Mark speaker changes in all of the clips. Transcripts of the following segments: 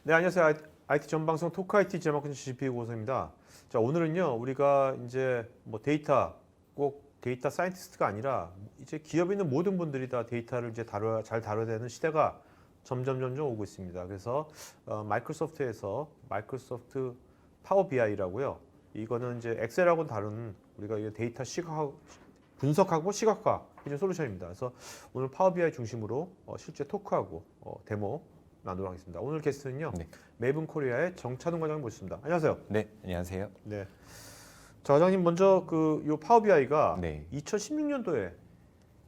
Speaker 1: 네, 안녕하세요. IT 전방송 토크 IT 제마케팅 GP 고소입니다. 자, 오늘은요, 우리가 이제 뭐 데이터, 꼭 데이터 사이언티스트가 아니라 이제 기업에 있는 모든 분들이 다 데이터를 이제 잘 다뤄야 되는 시대가 점점 오고 있습니다. 그래서 마이크로소프트에서 마이크로소프트 파워 BI라고요. 이거는 이제 엑셀하고는 다른 우리가 이 데이터 분석하고 시각화 해준 솔루션입니다. 그래서 오늘 파워 BI 중심으로 실제 토크하고 데모 나누도록 하겠습니다. 오늘 게스트는요.
Speaker 2: 네.
Speaker 1: 매븐 코리아의 정찬웅 과장님 모셨습니다. 안녕하세요.
Speaker 2: 네, 안녕하세요.
Speaker 1: 네. 자, 과장님 먼저 요 파워 BI가
Speaker 2: 네.
Speaker 1: 2016년도에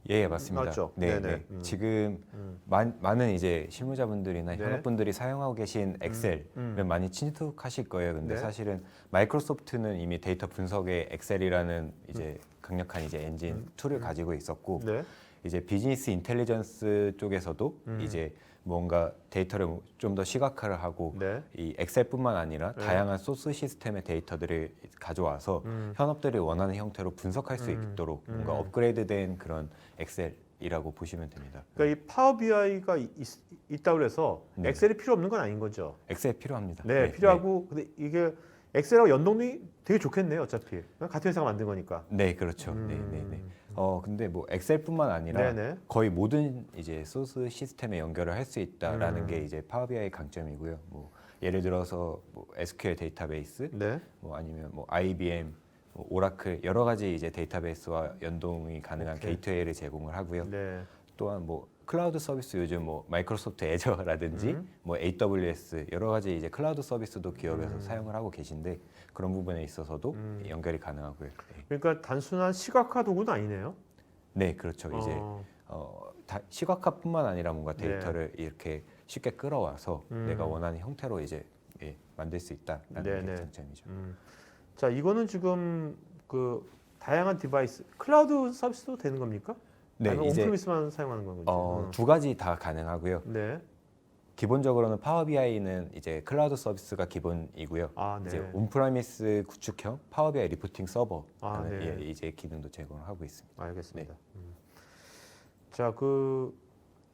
Speaker 2: 예, 맞습니다.
Speaker 1: 나왔죠?
Speaker 2: 네,
Speaker 1: 네네.
Speaker 2: 네. 지금 많은 이제 실무자분들이나
Speaker 1: 네.
Speaker 2: 현업분들이 사용하고 계신 엑셀을 많이 친숙하실 거예요. 근데
Speaker 1: 네.
Speaker 2: 사실은 마이크로소프트는 이미 데이터 분석에 엑셀이라는 이제 강력한 이제 엔진 툴을 가지고 있었고
Speaker 1: 네.
Speaker 2: 이제 비즈니스 인텔리전스 쪽에서도 이제 뭔가 데이터를 좀 더 시각화를 하고
Speaker 1: 네.
Speaker 2: 이 엑셀뿐만 아니라
Speaker 1: 네.
Speaker 2: 다양한 소스 시스템의 데이터들을 가져와서 현업들이 원하는 형태로 분석할 수 있도록 뭔가 업그레이드된 그런 엑셀이라고 보시면 됩니다.
Speaker 1: 그러니까 이 파워 BI가 있다고 해서
Speaker 2: 네.
Speaker 1: 엑셀이 필요 없는 건 아닌 거죠.
Speaker 2: 엑셀 필요합니다.
Speaker 1: 네, 필요하고 근데 이게 엑셀하고 연동이 되게 좋겠네요, 어차피. 같은 회사가 만든 거니까.
Speaker 2: 네, 그렇죠. 네, 네, 네. 근데 뭐 엑셀뿐만 아니라
Speaker 1: 네네.
Speaker 2: 거의 모든 이제 소스 시스템에 연결을 할 수 있다라는 게 이제 파워 BI의 강점이고요. 뭐 예를 들어서 뭐 SQL 데이터베이스,
Speaker 1: 네.
Speaker 2: 뭐 아니면 뭐 IBM, 뭐 오라클 여러 가지 이제 데이터베이스와 연동이 가능한
Speaker 1: 오케이.
Speaker 2: 게이트웨이를 제공을 하고요.
Speaker 1: 네.
Speaker 2: 또한 뭐 클라우드 서비스 요즘 뭐 마이크로소프트 애저라든지 뭐 AWS 여러 가지 이제 클라우드 서비스도 기업에서 사용을 하고 계신데 그런 부분에 있어서도 연결이 가능하고요. 네.
Speaker 1: 그러니까 단순한 시각화 도구는 아니네요.
Speaker 2: 네, 그렇죠. 이제 시각화뿐만 아니라 뭔가
Speaker 1: 네.
Speaker 2: 데이터를 이렇게 쉽게 끌어와서 내가 원하는 형태로 이제 만들 수 있다라는
Speaker 1: 네네.
Speaker 2: 게 장점이죠.
Speaker 1: 자, 이거는 지금 그 다양한 디바이스, 클라우드 서비스도 되는 겁니까?
Speaker 2: 네,
Speaker 1: 아니면
Speaker 2: 이제
Speaker 1: 온프리미스만 사용하는 건지.
Speaker 2: 두 가지 다 가능하고요.
Speaker 1: 네.
Speaker 2: 기본적으로는 파워 BI는 이제 클라우드 서비스가 기본이고요.
Speaker 1: 아, 네.
Speaker 2: 이제 온프라미스 구축형 파워 BI 리포팅 서버라는
Speaker 1: 아, 네.
Speaker 2: 이제 기능도 제공을 하고 있습니다.
Speaker 1: 알겠습니다. 자,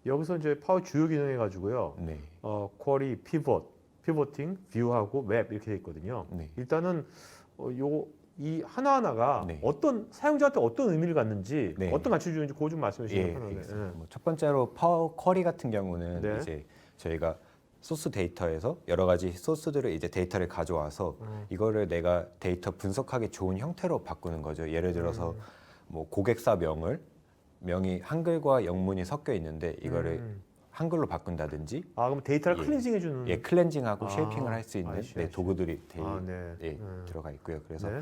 Speaker 1: 여기서 이제 파워 주요 기능 해가지고요.
Speaker 2: 네,
Speaker 1: 쿼리, 피보팅, 뷰하고 맵 이렇게 돼 있거든요.
Speaker 2: 네.
Speaker 1: 일단은 이 하나하나가
Speaker 2: 네.
Speaker 1: 어떤 사용자한테 어떤 의미를 갖는지
Speaker 2: 네.
Speaker 1: 어떤 가치를 주는지 그거 좀 말씀해 주시면
Speaker 2: 예,
Speaker 1: 편하네요.
Speaker 2: 알겠습니다. 뭐첫 번째로 파워 쿼리 같은 경우는
Speaker 1: 네.
Speaker 2: 이제 저희가 소스 데이터에서 여러 가지 소스들을 이제 데이터를 가져와서 이거를 내가 데이터 분석하기 좋은 형태로 바꾸는 거죠. 예를 들어서 뭐 고객사 명이 한글과 영문이 섞여 있는데 이거를 한글로 바꾼다든지
Speaker 1: 아, 그럼 데이터를
Speaker 2: 예.
Speaker 1: 클렌징 해주는.
Speaker 2: 예, 클렌징하고
Speaker 1: 아,
Speaker 2: 쉐이핑을 할 수 있는
Speaker 1: 알지,
Speaker 2: 네,
Speaker 1: 알지.
Speaker 2: 도구들이
Speaker 1: 네.
Speaker 2: 들어가 있고요. 그래서
Speaker 1: 네.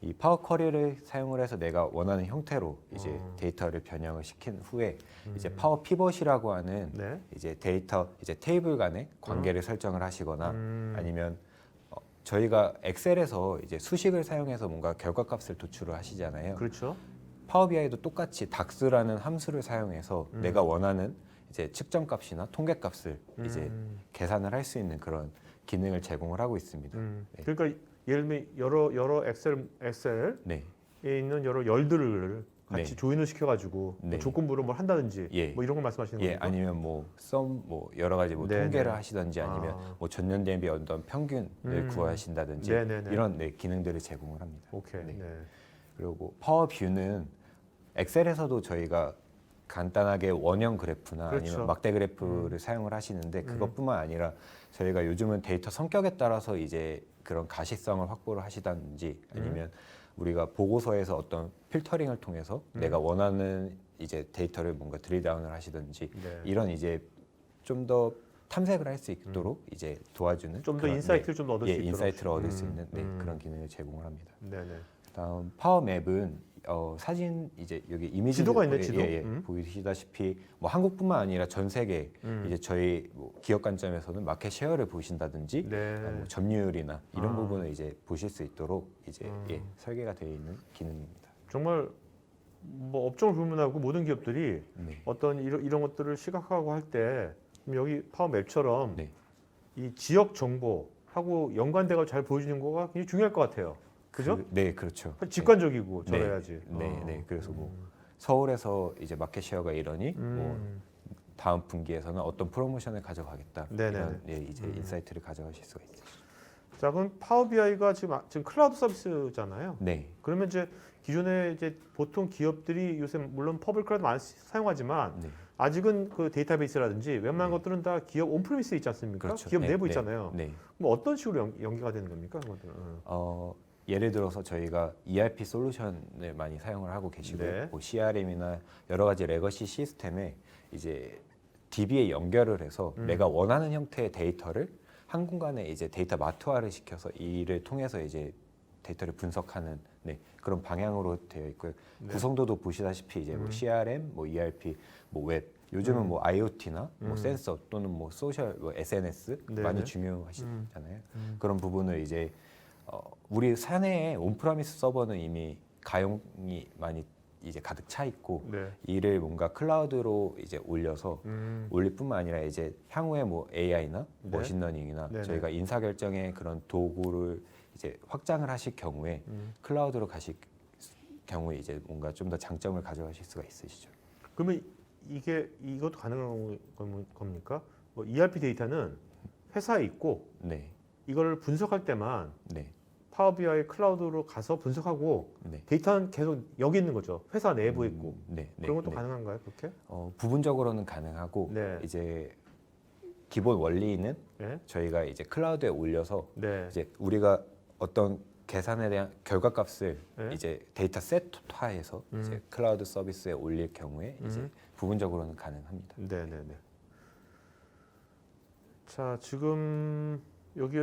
Speaker 2: 이 파워 쿼리를 사용을 해서 내가 원하는 형태로 이제 데이터를 변형을 시킨 후에 이제 파워 피벗이라고 하는
Speaker 1: 네.
Speaker 2: 이제 이제 테이블 간의 관계를 설정을 하시거나 아니면 저희가 엑셀에서 이제 수식을 사용해서 뭔가 결과값을 도출을 하시잖아요.
Speaker 1: 그렇죠.
Speaker 2: 파워 BI도 똑같이 DAX라는 함수를 사용해서 내가 원하는 이제 측정값이나 통계값을 이제 계산을 할 수 있는 그런 기능을 제공을 하고 있습니다. 네.
Speaker 1: 그러니까 예를 들면 여러 엑셀에
Speaker 2: 네.
Speaker 1: 있는 여러 열들을 같이
Speaker 2: 네.
Speaker 1: 조인을 시켜가지고 뭐
Speaker 2: 네.
Speaker 1: 조건부로 뭘 한다든지
Speaker 2: 예.
Speaker 1: 뭐 이런 걸 말씀하시는
Speaker 2: 예,
Speaker 1: 겁니까?
Speaker 2: 아니면 뭐 여러 가지 뭐
Speaker 1: 네네.
Speaker 2: 통계를 하시든지 아니면
Speaker 1: 아.
Speaker 2: 뭐 전년 대비 어떤 평균을 구하신다든지
Speaker 1: 네네네.
Speaker 2: 이런 기능들을 제공을 합니다.
Speaker 1: 오케이.
Speaker 2: 네.
Speaker 1: 네.
Speaker 2: 그리고 파워 뷰는 엑셀에서도 저희가 간단하게 원형 그래프나
Speaker 1: 그렇죠.
Speaker 2: 아니면 막대 그래프를 사용을 하시는데 그것뿐만 아니라 저희가 요즘은 데이터 성격에 따라서 이제 그런 가시성을 확보를 하시든지 아니면 우리가 보고서에서 어떤 필터링을 통해서 내가 원하는 이제 데이터를 뭔가 드릴다운을 하시든지
Speaker 1: 네.
Speaker 2: 이런 이제 좀 더 탐색을 할 수 있도록 이제 도와주는
Speaker 1: 좀 더
Speaker 2: 그런,
Speaker 1: 인사이트를 좀 더 얻을
Speaker 2: 예,
Speaker 1: 수 있도록.
Speaker 2: 인사이트를 얻을 수 있는 그런 기능을 제공을 합니다.
Speaker 1: 네네.
Speaker 2: 다음 파워맵은 사진 이제 여기 이미지
Speaker 1: 지도가 있네, 지도.
Speaker 2: 보이시다시피 뭐 한국뿐만 아니라 전 세계 이제 저희 뭐 기업 관점에서는 마켓 쉐어를 보신다든지
Speaker 1: 네.
Speaker 2: 뭐 점유율이나 이런 부분을 이제 보실 수 있도록 이제 설계가 되어 있는 기능입니다.
Speaker 1: 정말 뭐 업종을 불문하고 모든 기업들이
Speaker 2: 네.
Speaker 1: 어떤 이런 것들을 시각화하고 할 때 여기 파워맵처럼
Speaker 2: 네.
Speaker 1: 이 지역 정보하고 연관돼서 잘 보여주는 거가 굉장히 중요할 것 같아요. 그죠?
Speaker 2: 네, 그렇죠.
Speaker 1: 직관적이고
Speaker 2: 네.
Speaker 1: 저래야지.
Speaker 2: 네, 네. 그래서 뭐 서울에서 이제 마켓 쉐어가 이러니 뭐 다음 분기에서는 어떤 프로모션을 가져가겠다.
Speaker 1: 네네네.
Speaker 2: 이런 예, 이제 인사이트를 가져가실 수가 있어요.
Speaker 1: 자, 그럼 파워 BI가 지금 클라우드 서비스잖아요.
Speaker 2: 네,
Speaker 1: 그러면 이제 기존에 이제 보통 기업들이 요새 물론 퍼블릭 클라우드 많이 사용하지만
Speaker 2: 네.
Speaker 1: 아직은 그 데이터베이스라든지 웬만한 것들은 다 기업 온프리미스에 있지 않습니까?
Speaker 2: 그렇죠.
Speaker 1: 기업
Speaker 2: 네,
Speaker 1: 내부
Speaker 2: 네,
Speaker 1: 있잖아요.
Speaker 2: 네.
Speaker 1: 그럼 어떤 식으로 연계가 되는 겁니까? 그것들은?
Speaker 2: 예를 들어서 저희가 ERP 솔루션을 많이 사용을 하고 계시고요.
Speaker 1: 네.
Speaker 2: 뭐 CRM이나 여러 가지 레거시 시스템에 이제 DB에 연결을 해서 내가 원하는 형태의 데이터를 한 공간에 이제 데이터 마트화를 시켜서 이를 통해서 이제 데이터를 분석하는 네, 그런 방향으로 되어 있고요.
Speaker 1: 네.
Speaker 2: 구성도도 보시다시피 이제 뭐 CRM, 뭐 ERP, 뭐 웹, 요즘은 뭐 IoT나 뭐 센서 또는 뭐 소셜, 뭐 SNS
Speaker 1: 네네.
Speaker 2: 많이 중요하시잖아요. 그런 부분을 이제 우리 사내에 온프라미스 서버는 이미 가용이 많이 이제 가득 차 있고
Speaker 1: 네.
Speaker 2: 이를 뭔가 클라우드로 이제 올려서
Speaker 1: 음.
Speaker 2: 올릴 뿐만 아니라 이제 향후에 뭐 AI나
Speaker 1: 네.
Speaker 2: 머신러닝이나
Speaker 1: 네네.
Speaker 2: 저희가 인사결정의 그런 도구를 이제 확장을 하실 경우에 클라우드로 가실 경우에 이제 뭔가 좀 더 장점을 가져가실 수가 있으시죠.
Speaker 1: 그러면 이것도 가능한 겁니까? 뭐 ERP 데이터는 회사에 있고
Speaker 2: 네,
Speaker 1: 이걸 분석할 때만
Speaker 2: 네,
Speaker 1: 파워 BI 클라우드로 가서 분석하고
Speaker 2: 네.
Speaker 1: 데이터는 계속 여기 있는 거죠. 회사 내부에 있고.
Speaker 2: 네, 네,
Speaker 1: 그런 것도
Speaker 2: 네.
Speaker 1: 가능한가요, 그렇게?
Speaker 2: 부분적으로는 가능하고
Speaker 1: 네.
Speaker 2: 이제 기본 원리는
Speaker 1: 네.
Speaker 2: 저희가 이제 클라우드에 올려서
Speaker 1: 네.
Speaker 2: 이제 우리가 어떤 계산에 대한 결과값을
Speaker 1: 네.
Speaker 2: 이제 데이터 세트화해서 이제 클라우드 서비스에 올릴 경우에 이제 부분적으로는 가능합니다.
Speaker 1: 네, 네, 네. 자, 지금 여기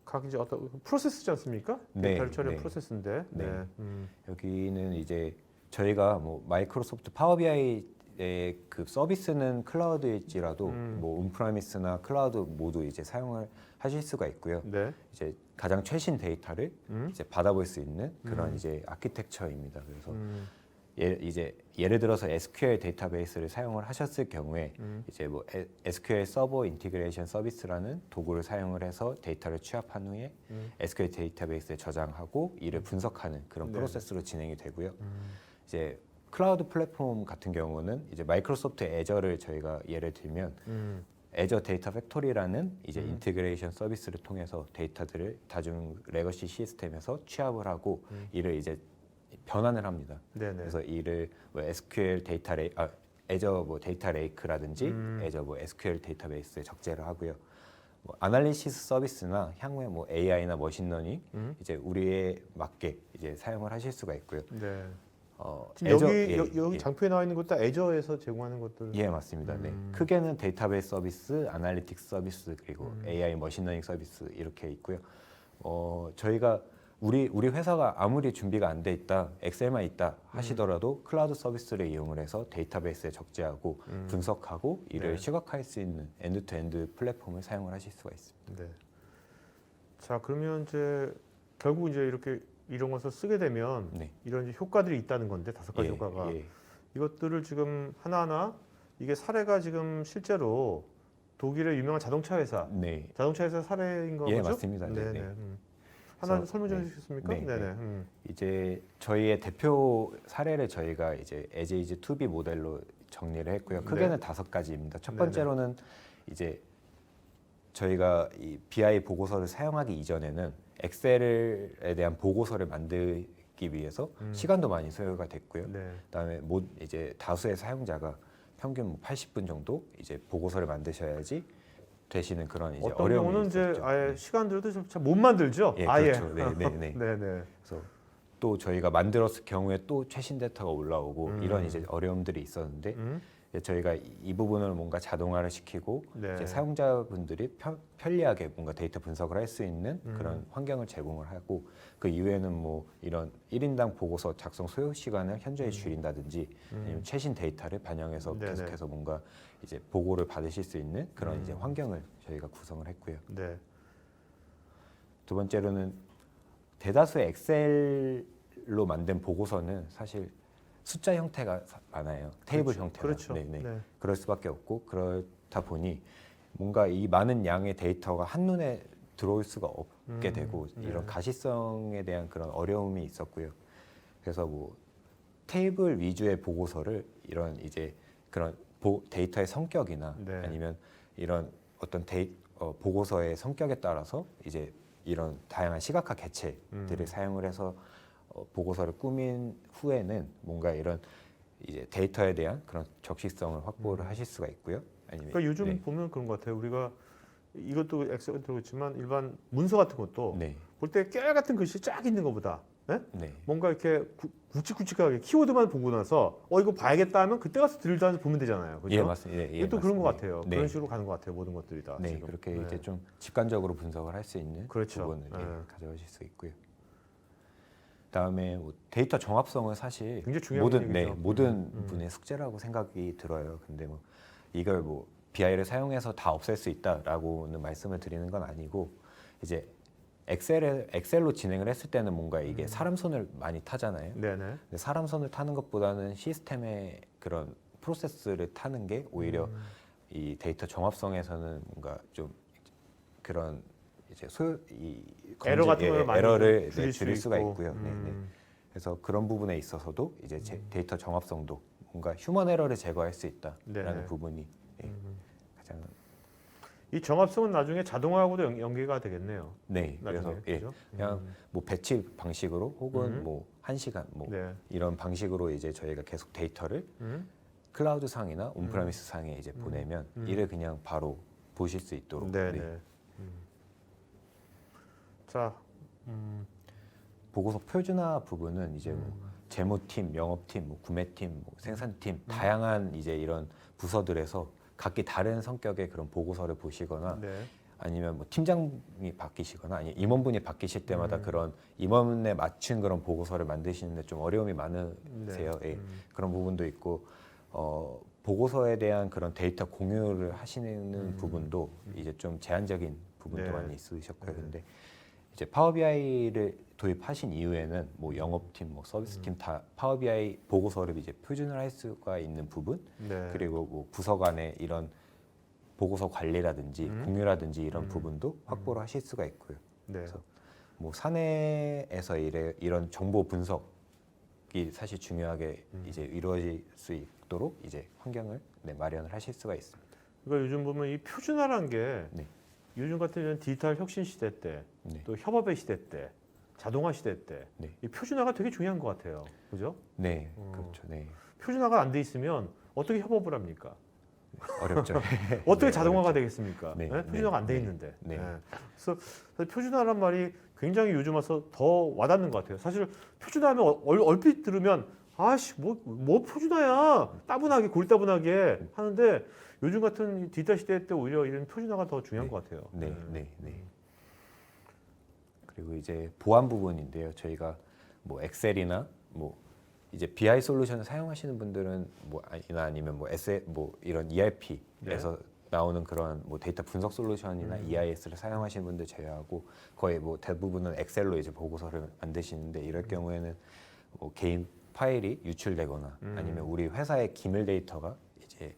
Speaker 1: 각 이제 어떤 프로세스지 않습니까?
Speaker 2: 네,
Speaker 1: 데이터를 처리하는
Speaker 2: 네.
Speaker 1: 프로세스인데.
Speaker 2: 네.
Speaker 1: 네.
Speaker 2: 여기는 이제 저희가 뭐 마이크로소프트 파워 BI의 그 서비스는 클라우드일지라도 뭐 온프라미스나 클라우드 모두 이제 사용을 하실 수가 있고요.
Speaker 1: 네.
Speaker 2: 이제 가장 최신 데이터를 이제 받아볼 수 있는 그런 이제 아키텍처입니다. 그래서 예를 들어서 SQL 데이터베이스를 사용을 하셨을 경우에 이제 뭐 SQL 서버 인티그레이션 서비스라는 도구를 사용을 해서 데이터를 취합한 후에 SQL 데이터베이스에 저장하고 이를 분석하는 그런
Speaker 1: 네.
Speaker 2: 프로세스로 진행이 되고요. 이제 클라우드 플랫폼 같은 경우는 이제 마이크로소프트 애저를 저희가 예를 들면 애저 데이터 팩토리라는 이제 인티그레이션 서비스를 통해서 데이터들을 다중 레거시 시스템에서 취합을 하고 이를 이제 변환을 합니다.
Speaker 1: 네네.
Speaker 2: 그래서 이를 뭐 SQL 데이터 애저 뭐 데이터 레이크라든지 애저 뭐 SQL 데이터베이스에 적재를 하고요. 뭐 아날리시스 서비스나 향후에 뭐 AI나 머신러닝 이제 우리에 맞게 이제 사용을 하실 수가 있고요.
Speaker 1: 네. 지금
Speaker 2: 애저,
Speaker 1: 여기 장표에 나와 있는 것도 다 애저에서 제공하는 것들.
Speaker 2: 예, 맞습니다. 네. 크게는 데이터베이스 서비스, 아날리틱스 서비스, 그리고 AI 머신러닝 서비스 이렇게 있고요. 저희가 우리 회사가 아무리 준비가 안 돼 있다, 엑셀만 있다 하시더라도 클라우드 서비스를 이용을 해서 데이터베이스에 적재하고 분석하고 이를
Speaker 1: 네.
Speaker 2: 시각화할 수 있는 엔드투엔드 플랫폼을 사용을 하실 수가 있습니다.
Speaker 1: 네. 자, 그러면 이제 결국 이제 이렇게 이런 것을 쓰게 되면
Speaker 2: 네.
Speaker 1: 이런 이제 효과들이 있다는 건데 5가지
Speaker 2: 예,
Speaker 1: 효과가
Speaker 2: 예.
Speaker 1: 이것들을 지금 하나하나 이게 사례가 지금 실제로 독일의 유명한 자동차 회사
Speaker 2: 네.
Speaker 1: 사례인
Speaker 2: 예,
Speaker 1: 거죠?
Speaker 2: 맞습니다. 네,
Speaker 1: 네네.
Speaker 2: 네.
Speaker 1: 하나
Speaker 2: 그래서,
Speaker 1: 설명 좀
Speaker 2: 네.
Speaker 1: 해주시겠습니까?
Speaker 2: 네,
Speaker 1: 네네.
Speaker 2: 네. 이제 저희의 대표 사례를 저희가 이제 에제이즈 투비 모델로 정리를 했고요. 크게는 5가지입니다. 첫
Speaker 1: 네네.
Speaker 2: 번째로는 이제 저희가 이 BI 보고서를 사용하기 이전에는 엑셀에 대한 보고서를 만들기 위해서 시간도 많이 소요가 됐고요.
Speaker 1: 네.
Speaker 2: 그다음에 이제 다수의 사용자가 평균 뭐 80분 정도 이제 보고서를 만드셔야지 되시는 그런 이제
Speaker 1: 어떤
Speaker 2: 어려움이
Speaker 1: 경우는 이제
Speaker 2: 있었죠.
Speaker 1: 아예 시간 들여도 잘 못 만들죠.
Speaker 2: 예,
Speaker 1: 아예.
Speaker 2: 그렇죠. 네, 네, 네.
Speaker 1: 네네.
Speaker 2: 그래서 또 저희가 만들었을 경우에 또 최신 데이터가 올라오고 이런 이제 어려움들이 있었는데 이제 저희가 이 부분을 뭔가 자동화를 시키고
Speaker 1: 네.
Speaker 2: 이제 사용자분들이 편리하게 뭔가 데이터 분석을 할 수 있는 그런 환경을 제공을 하고 그 이후에는 뭐 이런 1인당 보고서 작성 소요 시간을 현저히 줄인다든지 아니면 최신 데이터를 반영해서
Speaker 1: 네네.
Speaker 2: 계속해서 뭔가 이제 보고를 받으실 수 있는 그런 이제 환경을 저희가 구성을 했고요.
Speaker 1: 네.
Speaker 2: 두 번째로는 대다수의 엑셀로 만든 보고서는 사실 숫자 형태가 많아요. 테이블 형태가.
Speaker 1: 그렇죠.
Speaker 2: 네네.
Speaker 1: 네.
Speaker 2: 그럴 수밖에 없고 그렇다 보니 뭔가 이 많은 양의 데이터가 한눈에 들어올 수가 없게 되고
Speaker 1: 네.
Speaker 2: 이런 가시성에 대한 그런 어려움이 있었고요. 그래서 뭐 테이블 위주의 보고서를 이런 이제 그런 데이터의 성격이나
Speaker 1: 네.
Speaker 2: 아니면 이런 어떤 보고서의 성격에 따라서 이제 이런 다양한 시각화 개체들을 사용을 해서 보고서를 꾸민 후에는 뭔가 이런 이제 데이터에 대한 그런 적시성을 확보를 하실 수가 있고요. 아니면
Speaker 1: 그러니까 요즘
Speaker 2: 네.
Speaker 1: 보면 그런 것 같아요. 우리가 이것도 엑셀도 그렇지만 일반 문서 같은 것도
Speaker 2: 네.
Speaker 1: 볼 때 깨알 같은 글씨 쫙 있는 것보다 예?
Speaker 2: 네.
Speaker 1: 뭔가 이렇게 굵직굵직하게 키워드만 보고 나서 이거 봐야겠다 하면 그때 가서 들여다서 보면 되잖아요. 그렇죠?
Speaker 2: 예, 맞습니다. 예,
Speaker 1: 이것도 그런 것
Speaker 2: 맞습니다.
Speaker 1: 같아요.
Speaker 2: 네.
Speaker 1: 그런 식으로 가는 것 같아요. 모든 것들이 다
Speaker 2: 네,
Speaker 1: 지금.
Speaker 2: 그렇게
Speaker 1: 네.
Speaker 2: 이제 좀 직관적으로 분석을 할 수 있는
Speaker 1: 그렇죠.
Speaker 2: 부분을
Speaker 1: 네.
Speaker 2: 가져가실 수 있고요. 그다음에 뭐 데이터 정합성은 사실
Speaker 1: 굉장히 중요한 얘기죠.
Speaker 2: 모든 분의 숙제라고 생각이 들어요. 근데 뭐 이걸 뭐 BI를 사용해서 다 없앨 수 있다라고는 말씀을 드리는 건 아니고 이제 엑셀로 진행을 했을 때는 뭔가 이게 사람 손을 많이 타잖아요.
Speaker 1: 네네.
Speaker 2: 근데 사람 손을 타는 것보다는 시스템의 그런 프로세스를 타는 게 오히려 이 데이터 정합성에서는 뭔가 좀 그런 이제
Speaker 1: 에러 같은 걸 많이
Speaker 2: 에러를
Speaker 1: 줄일 수
Speaker 2: 줄일 수가
Speaker 1: 있고.
Speaker 2: 있고요. 네, 네. 그래서 그런 부분에 있어서도 이제 데이터 정합성도 뭔가 휴먼 에러를 제거할 수 있다라는
Speaker 1: 네네.
Speaker 2: 부분이 가장
Speaker 1: 이 정합성은 나중에 자동화하고도 연계가 되겠네요.
Speaker 2: 네. 그래서
Speaker 1: 나중에,
Speaker 2: 예,
Speaker 1: 그죠?
Speaker 2: 그냥 뭐 배치 방식으로 혹은 뭐 1시간 뭐
Speaker 1: 네.
Speaker 2: 이런 방식으로 이제 저희가 계속 데이터를
Speaker 1: 음.
Speaker 2: 클라우드 상이나 온프라미스 상에 이제 보내면 이를 그냥 바로 보실 수 있도록
Speaker 1: 네네.
Speaker 2: 네.
Speaker 1: 자,
Speaker 2: 보고서 표준화 부분은 이제 뭐 재무팀, 영업팀, 뭐 구매팀, 뭐 생산팀 다양한 이제 이런 부서들에서 각기 다른 성격의 그런 보고서를 보시거나
Speaker 1: 네.
Speaker 2: 아니면 뭐 팀장이 바뀌시거나 아니 임원분이 바뀌실 때마다 그런 임원에 맞춘 그런 보고서를 만드시는데 좀 어려움이 많으세요. 예. 그런 부분도 있고 보고서에 대한 그런 데이터 공유를 하시는 부분도 이제 좀 제한적인 부분도
Speaker 1: 네.
Speaker 2: 많이 있으셨고요. 근데 이제 파워비아이를 도입하신 이후에는 뭐 영업팀, 뭐 서비스팀 다 파워비아이 보고서를 이제 표준을 할 수가 있는 부분,
Speaker 1: 네.
Speaker 2: 그리고 뭐 부서 간의 이런 보고서 관리라든지 공유라든지 이런 부분도 확보를 하실 수가 있고요.
Speaker 1: 네.
Speaker 2: 그래서 뭐 사내에서 이런 정보 분석이 사실 중요하게 이제 이루어질 수 있도록 이제 환경을 마련을 하실 수가 있습니다.
Speaker 1: 그러니까 요즘 보면 이 표준화란 게
Speaker 2: 네.
Speaker 1: 요즘 같은 이런 디지털 혁신 시대 때,
Speaker 2: 네.
Speaker 1: 또 협업의 시대 때, 자동화 시대 때,
Speaker 2: 네.
Speaker 1: 이 표준화가 되게 중요한 것 같아요. 그죠?
Speaker 2: 네, 그렇죠. 네.
Speaker 1: 표준화가 안 돼 있으면 어떻게 협업을 합니까?
Speaker 2: 어렵죠.
Speaker 1: 어떻게
Speaker 2: 네,
Speaker 1: 자동화가
Speaker 2: 어렵죠.
Speaker 1: 되겠습니까?
Speaker 2: 네,
Speaker 1: 네? 표준화가 안 돼
Speaker 2: 네,
Speaker 1: 있는데.
Speaker 2: 네.
Speaker 1: 그래서 표준화란 말이 굉장히 요즘 와서 더 와닿는 것 같아요. 사실 표준화하면 얼핏 들으면 아씨 뭐 표준화야 따분하게 골따분하게 하는데 요즘 같은 디지털 시대 때 오히려 이런 표준화가 더 중요한 것 같아요.
Speaker 2: 네, 네, 네. 그리고 이제 보안 부분인데요. 저희가 뭐 엑셀이나 뭐 이제 BI 솔루션을 사용하시는 분들은 아니면 뭐 이런 ERP에서 나오는 그런 뭐 데이터 분석 솔루션이나 EIS를 사용하시는 분들 제외하고 거의 뭐 대부분은 엑셀로 이제 보고서를 만드시는데 이럴 경우에는 뭐 개인 파일이 유출되거나 아니면 우리 회사의 기밀 데이터가 이제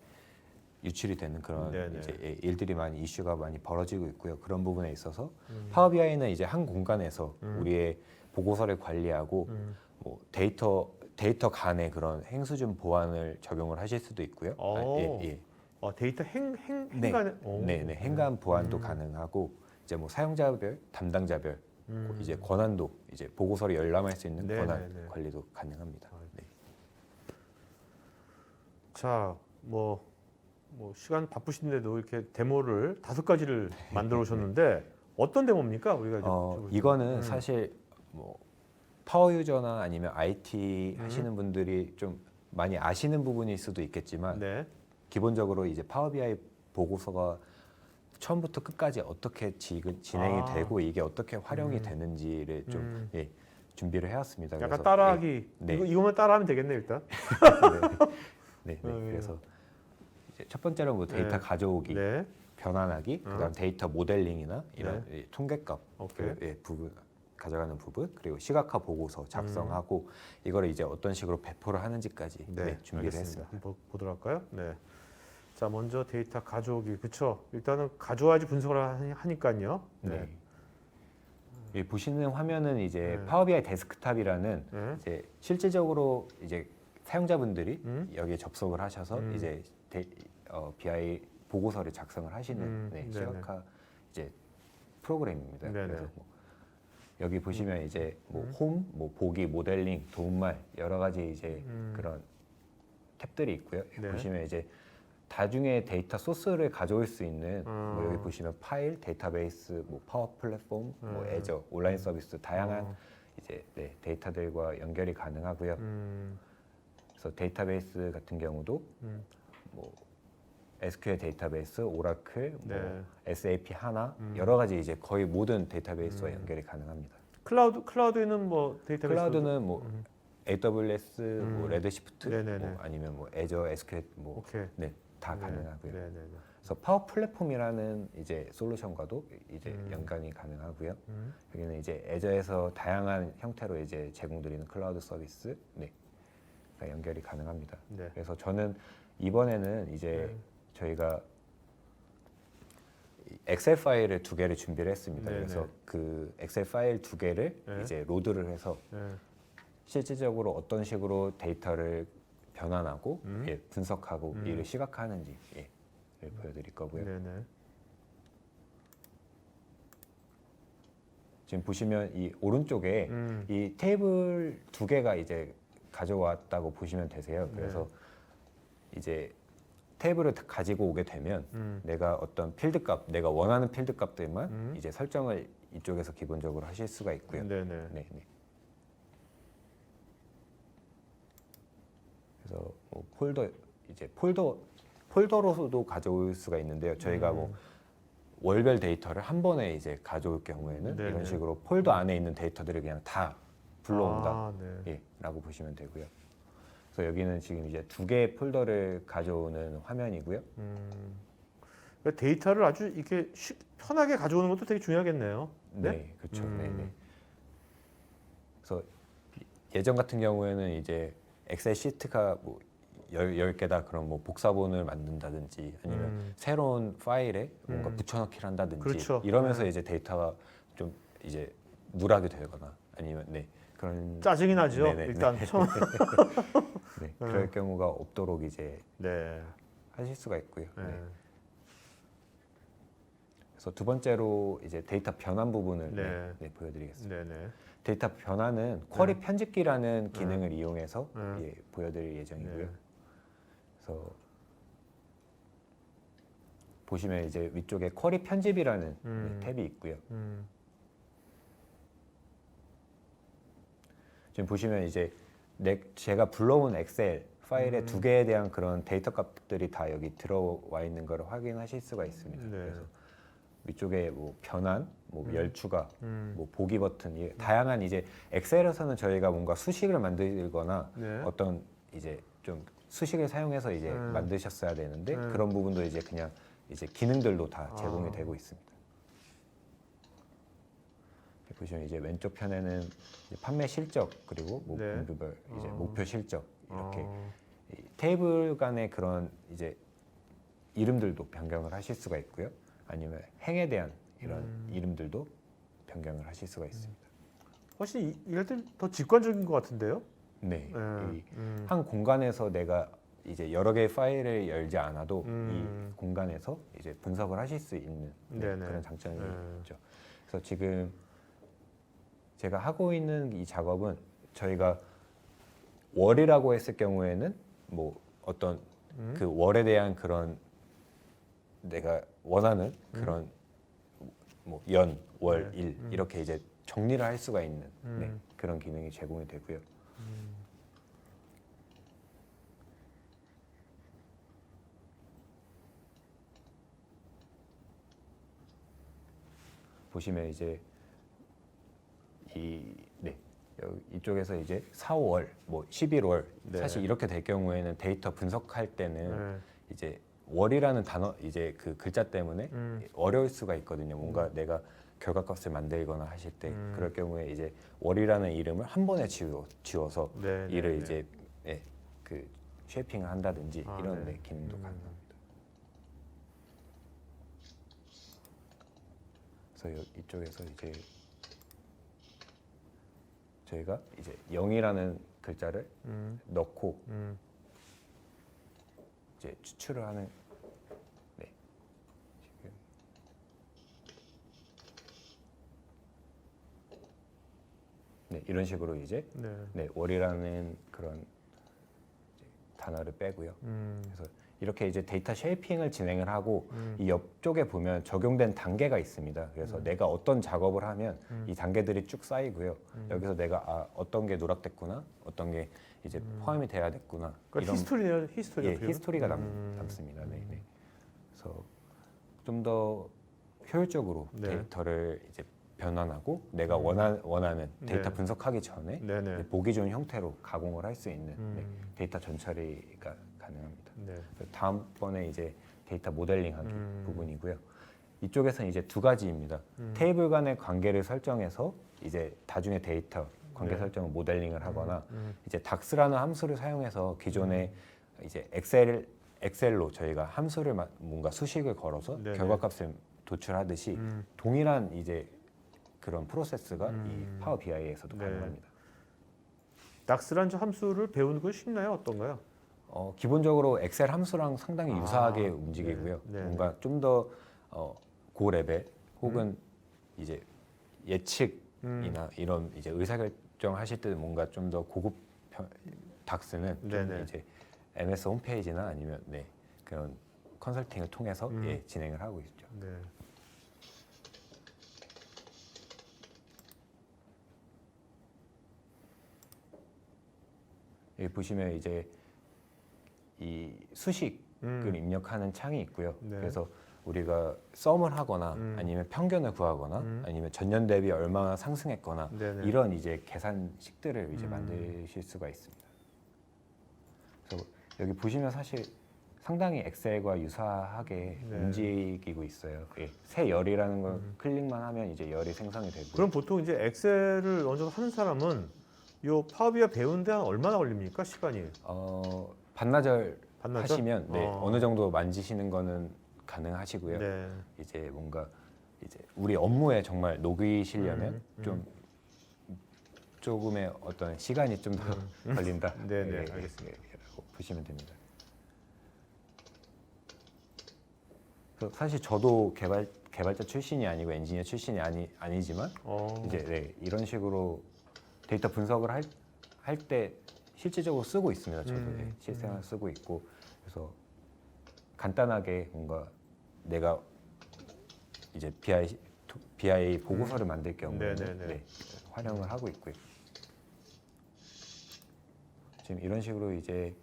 Speaker 2: 유출이 되는 그런
Speaker 1: 네네.
Speaker 2: 이제 일들이 많이 이슈가 많이 벌어지고 있고요. 그런 부분에 있어서 파워비아이는 이제 한 공간에서 우리의 보고서를 관리하고 뭐 데이터 간의 그런 행수준 보안을 적용을 하실 수도 있고요.
Speaker 1: 데이터 행간에
Speaker 2: 네, 행간 보안도 가능하고 이제 뭐 사용자별, 담당자별, 이제 권한도 이제 보고서를 열람할 수 있는 권한 관리도 가능합니다. 네.
Speaker 1: 자, 뭐 시간 바쁘신데도 이렇게 데모를 5가지를 만들어 오셨는데 어떤 데모입니까? 우리가
Speaker 2: 이거는 사실 뭐 파워 유저나 아니면 IT 하시는 분들이 좀 많이 아시는 부분일 수도 있겠지만
Speaker 1: 네.
Speaker 2: 기본적으로 이제 파워 BI 보고서가 처음부터 끝까지 어떻게 진행이 되고 이게 어떻게 활용이 되는지를 좀 준비를 해왔습니다.
Speaker 1: 약간
Speaker 2: 그래서,
Speaker 1: 따라하기
Speaker 2: 네.
Speaker 1: 이거만 따라하면 되겠네 일단.
Speaker 2: 네. 그래서 이제 첫 번째로 뭐 데이터 가져오기,
Speaker 1: 네.
Speaker 2: 변환하기, 그다음 데이터 모델링이나 이런 통계값
Speaker 1: 오케이.
Speaker 2: 부분 가져가는 부분, 그리고 시각화 보고서 작성하고 이거를 이제 어떤 식으로 배포를 하는지까지 준비를 했습니다.
Speaker 1: 한번 보도록 할까요? 네. 자, 먼저 데이터 가져오기. 그렇죠. 일단은 가져와야지 분석을 하니까요.
Speaker 2: 네. 여기 보시는 화면은 이제 파워비아이 데스크탑이라는 이제 실질적으로 이제 사용자분들이 여기에 접속을 하셔서 이제 BI 보고서를 작성을 하시는
Speaker 1: 네네.
Speaker 2: 시각화 이제 프로그램입니다.
Speaker 1: 네네.
Speaker 2: 그래서 뭐 여기 보시면 이제 뭐
Speaker 1: 음.
Speaker 2: 홈, 뭐 보기, 모델링, 도움말 여러 가지 이제 그런 탭들이 있고요.
Speaker 1: 네.
Speaker 2: 보시면 이제 다중의 데이터 소스를 가져올 수 있는 뭐 여기 보시면 파일, 데이터베이스, 뭐 파워 플랫폼, 뭐 애저, 온라인 서비스 다양한 이제 데이터들과 연결이 가능하고요. 그래서 데이터베이스 같은 경우도 뭐 SQL 데이터베이스, 오라클, 뭐
Speaker 1: 네.
Speaker 2: SAP 하나 여러 가지 이제 거의 모든 데이터베이스와 연결이 가능합니다.
Speaker 1: 클라우드에는 뭐 데이터베이스
Speaker 2: 클라우드는 뭐 AWS, 뭐 레드시프트,
Speaker 1: 네네네.
Speaker 2: 뭐 아니면 뭐 애저, SQL 뭐
Speaker 1: 오케이.
Speaker 2: 다
Speaker 1: 네.
Speaker 2: 가능하고요.
Speaker 1: 네네네.
Speaker 2: 그래서 파워 플랫폼이라는 이제 솔루션과도 이제 연관이 가능하고요. 여기는 이제 애저에서 다양한 형태로 이제 제공드리는 클라우드 서비스 가 연결이 가능합니다.
Speaker 1: 네.
Speaker 2: 그래서 저는 이번에는 이제 저희가 엑셀 파일을 2개를 준비를 했습니다.
Speaker 1: 네네.
Speaker 2: 그래서 그 엑셀 파일 2개를
Speaker 1: 네.
Speaker 2: 이제 로드를 해서
Speaker 1: 네.
Speaker 2: 실질적으로 어떤 식으로 데이터를 변환하고 분석하고 이를 시각화하는지 를 보여드릴 거고요.
Speaker 1: 네네.
Speaker 2: 지금 보시면 이 오른쪽에 이 테이블 2개가 이제 가져왔다고 보시면 되세요. 그래서 이제 테이블을 가지고 오게 되면 내가 어떤 필드 값, 내가 원하는 필드 값들만 이제 설정을 이쪽에서 기본적으로 하실 수가 있고요.
Speaker 1: 네네.
Speaker 2: 네. 그래서 뭐 폴더로도 가져올 수가 있는데요. 저희가 뭐 월별 데이터를 한 번에 이제 가져올 경우에는
Speaker 1: 네네.
Speaker 2: 이런 식으로 폴더 안에 있는 데이터들을 그냥 다 불러온다.
Speaker 1: 아, 네.
Speaker 2: 라고 보시면 되고요. 그래서 여기는 지금 이제 2개의 폴더를 가져오는 화면이고요.
Speaker 1: 그러니까 데이터를 아주 이렇게 편하게 가져오는 것도 되게 중요하겠네요.
Speaker 2: 네, 그렇죠.
Speaker 1: 음.
Speaker 2: 네. 그래서 예전 같은 경우에는 이제 엑셀 시트가 뭐 10개다 그럼 뭐 복사본을 만든다든지 아니면 새로운 파일에 뭔가 붙여넣기를 한다든지
Speaker 1: 그렇죠.
Speaker 2: 이러면서
Speaker 1: 네.
Speaker 2: 이제 데이터가 좀 이제 누락이 되거나 아니면 그런
Speaker 1: 짜증이 나죠.
Speaker 2: 네네,
Speaker 1: 일단 처음.
Speaker 2: 그럴 경우가 없도록 이제
Speaker 1: 네.
Speaker 2: 하실 수가 있고요.
Speaker 1: 네.
Speaker 2: 그래서 두 번째로 이제 데이터 변환 부분을
Speaker 1: 네.
Speaker 2: 보여드리겠습니다.
Speaker 1: 네네.
Speaker 2: 데이터 변환은 쿼리 편집기라는 기능을 이용해서 보여드릴 예정이고요.
Speaker 1: 네.
Speaker 2: 그래서 보시면 이제 위쪽에 쿼리 편집이라는 탭이 있고요. 지금 보시면 이제 제가 불러온 엑셀 파일의 2개에 대한 그런 데이터 값들이 다 여기 들어와 있는 걸 확인하실 수가 있습니다.
Speaker 1: 네.
Speaker 2: 그래서 위쪽에 뭐 변환, 뭐 열추가, 뭐 보기 버튼, 다양한 이제 엑셀에서는 저희가 뭔가 수식을 만들거나
Speaker 1: 네.
Speaker 2: 어떤 이제 좀 수식을 사용해서 이제 만드셨어야 되는데 그런 부분도 이제 그냥 이제 기능들로 다 제공이 되고 있습니다. 보시면 이제 왼쪽 편에는 이제 판매 실적 그리고 뭐
Speaker 1: 네.
Speaker 2: 분류별 이제 목표 실적 이렇게
Speaker 1: 어.
Speaker 2: 이 테이블 간의 그런 이제 이름들도 변경을 하실 수가 있고요. 아니면 행에 대한 이런 이름들도 변경을 하실 수가 있습니다.
Speaker 1: 훨씬 이럴 때 더 직관적인 것 같은데요.
Speaker 2: 네,
Speaker 1: 네.
Speaker 2: 한 공간에서 내가 이제 여러 개의 파일을 열지 않아도
Speaker 1: 음.
Speaker 2: 이 공간에서 이제 분석을 하실 수 있는
Speaker 1: 네네.
Speaker 2: 그런 장점이
Speaker 1: 네.
Speaker 2: 있죠. 그래서 지금 제가 하고 있는 이 작업은 저희가 월이라고 했을 경우에는 뭐 어떤 그 월에 대한 그런 내가 원하는 그런 뭐 연, 월,
Speaker 1: 네.
Speaker 2: 일 이렇게 이제 정리를 할 수가 있는 그런 기능이 제공이 되고요. 보시면 이제 이쪽에서 이제 4월, 뭐 11월
Speaker 1: 네.
Speaker 2: 사실 이렇게 될 경우에는 데이터 분석할 때는
Speaker 1: 네.
Speaker 2: 이제 월이라는 단어 이제 그 글자 때문에 어려울 수가 있거든요. 뭔가 내가 결과값을 만들거나 하실 때 그럴 경우에 이제 월이라는 이름을 한 번에 지워서
Speaker 1: 네,
Speaker 2: 이를
Speaker 1: 네,
Speaker 2: 이제 그 쉐이핑을 한다든지
Speaker 1: 아,
Speaker 2: 이런
Speaker 1: 네.
Speaker 2: 기능도 가능합니다. 그래서 이쪽에서 이제 저희가 이제 0이라는 글자를 넣고 이제 추출을 하는 네. 지금 네, 이런 식으로 이제 네, 월이라는 그런 이제 단어를 빼고요. 그래서 이렇게 이제 데이터 쉐이핑을 진행을 하고 이 옆쪽에 보면 적용된 단계가 있습니다. 그래서 내가 어떤 작업을 하면 이 단계들이 쭉 쌓이고요. 여기서 내가 어떤 게 누락됐구나, 어떤 게 이제 포함이 돼야 됐구나.
Speaker 1: 그러니까 히스토리네요, 히스토리.
Speaker 2: 예, 히스토리가 남습니다. 네, 네. 그래서 좀 더 효율적으로
Speaker 1: 네.
Speaker 2: 데이터를 이제 변환하고 내가 원하는 데이터
Speaker 1: 네.
Speaker 2: 분석하기 전에
Speaker 1: 네네.
Speaker 2: 이제 보기 좋은 형태로 가공을 할 수 있는 네, 데이터 전처리가 가능합니다.
Speaker 1: 네.
Speaker 2: 다음번에 이제 데이터 모델링하기 부분이고요. 이쪽에서는 이제 두 가지입니다. 테이블 간의 관계를 설정해서 이제 다중의 데이터 관계
Speaker 1: 네.
Speaker 2: 설정을 모델링을 하거나 이제 DAX라는 함수를 사용해서 기존에 이제 엑셀로 저희가 함수를 뭔가 수식을 걸어서
Speaker 1: 네네.
Speaker 2: 결과값을 도출하듯이 동일한 이제 그런 프로세스가 이 파워 BI에서도
Speaker 1: 네.
Speaker 2: 가능합니다.
Speaker 1: 닥스란 저 함수를 배우는 건 쉽나요? 어떤가요?
Speaker 2: 기본적으로 엑셀 함수랑 상당히 유사하게 움직이고요.
Speaker 1: 네.
Speaker 2: 뭔가 좀 더 고레벨 혹은 이제 예측이나 이런 이제 의사결정하실 때 뭔가 좀 더 고급 닥스는 좀
Speaker 1: 네네.
Speaker 2: 이제 MS 홈페이지나 아니면 네, 그런 컨설팅을 통해서 예, 진행을 하고 있죠.
Speaker 1: 네.
Speaker 2: 여기 보시면 이제 이 수식을 입력하는 창이 있고요.
Speaker 1: 네.
Speaker 2: 그래서 우리가 썸을 하거나 아니면 평균을 구하거나 아니면 전년 대비 얼마나 상승했거나
Speaker 1: 네네.
Speaker 2: 이런 이제 계산식들을 이제 만드실 수가 있습니다. 그래서 여기 보시면 사실 상당히 엑셀과 유사하게
Speaker 1: 네.
Speaker 2: 움직이고 있어요. 예, 새 열이라는 걸 클릭만 하면 이제 열이 생성이 되고.
Speaker 1: 그럼 보통 이제 엑셀을 어느 정도 하는 사람은 요 파워비아 배우는데 한 얼마나 걸립니까? 시간이?
Speaker 2: 반나절
Speaker 1: 반나절?
Speaker 2: 하시면 네, 어느 정도 만지시는 거는 가능하시고요.
Speaker 1: 네.
Speaker 2: 이제 뭔가 이제 우리 업무에 정말 녹이시려면 좀 조금의 어떤 시간이 좀 더 걸린다.
Speaker 1: 네네,
Speaker 2: 예,
Speaker 1: 알겠습니다.
Speaker 2: 라고 보시면 됩니다. 그래서 사실 저도 개발자 출신이 아니고 엔지니어 출신이 아니지만 이제 네, 이런 식으로 데이터 분석을 할 때 실질적으로 쓰고 있습니다. 저도 네, 실생활 쓰고 있고 그래서 간단하게 뭔가 내가 이제 BI 보고서를 만들 경우에
Speaker 1: 네네네.
Speaker 2: 네, 활용을 하고 있고요. 지금 이런 식으로 이제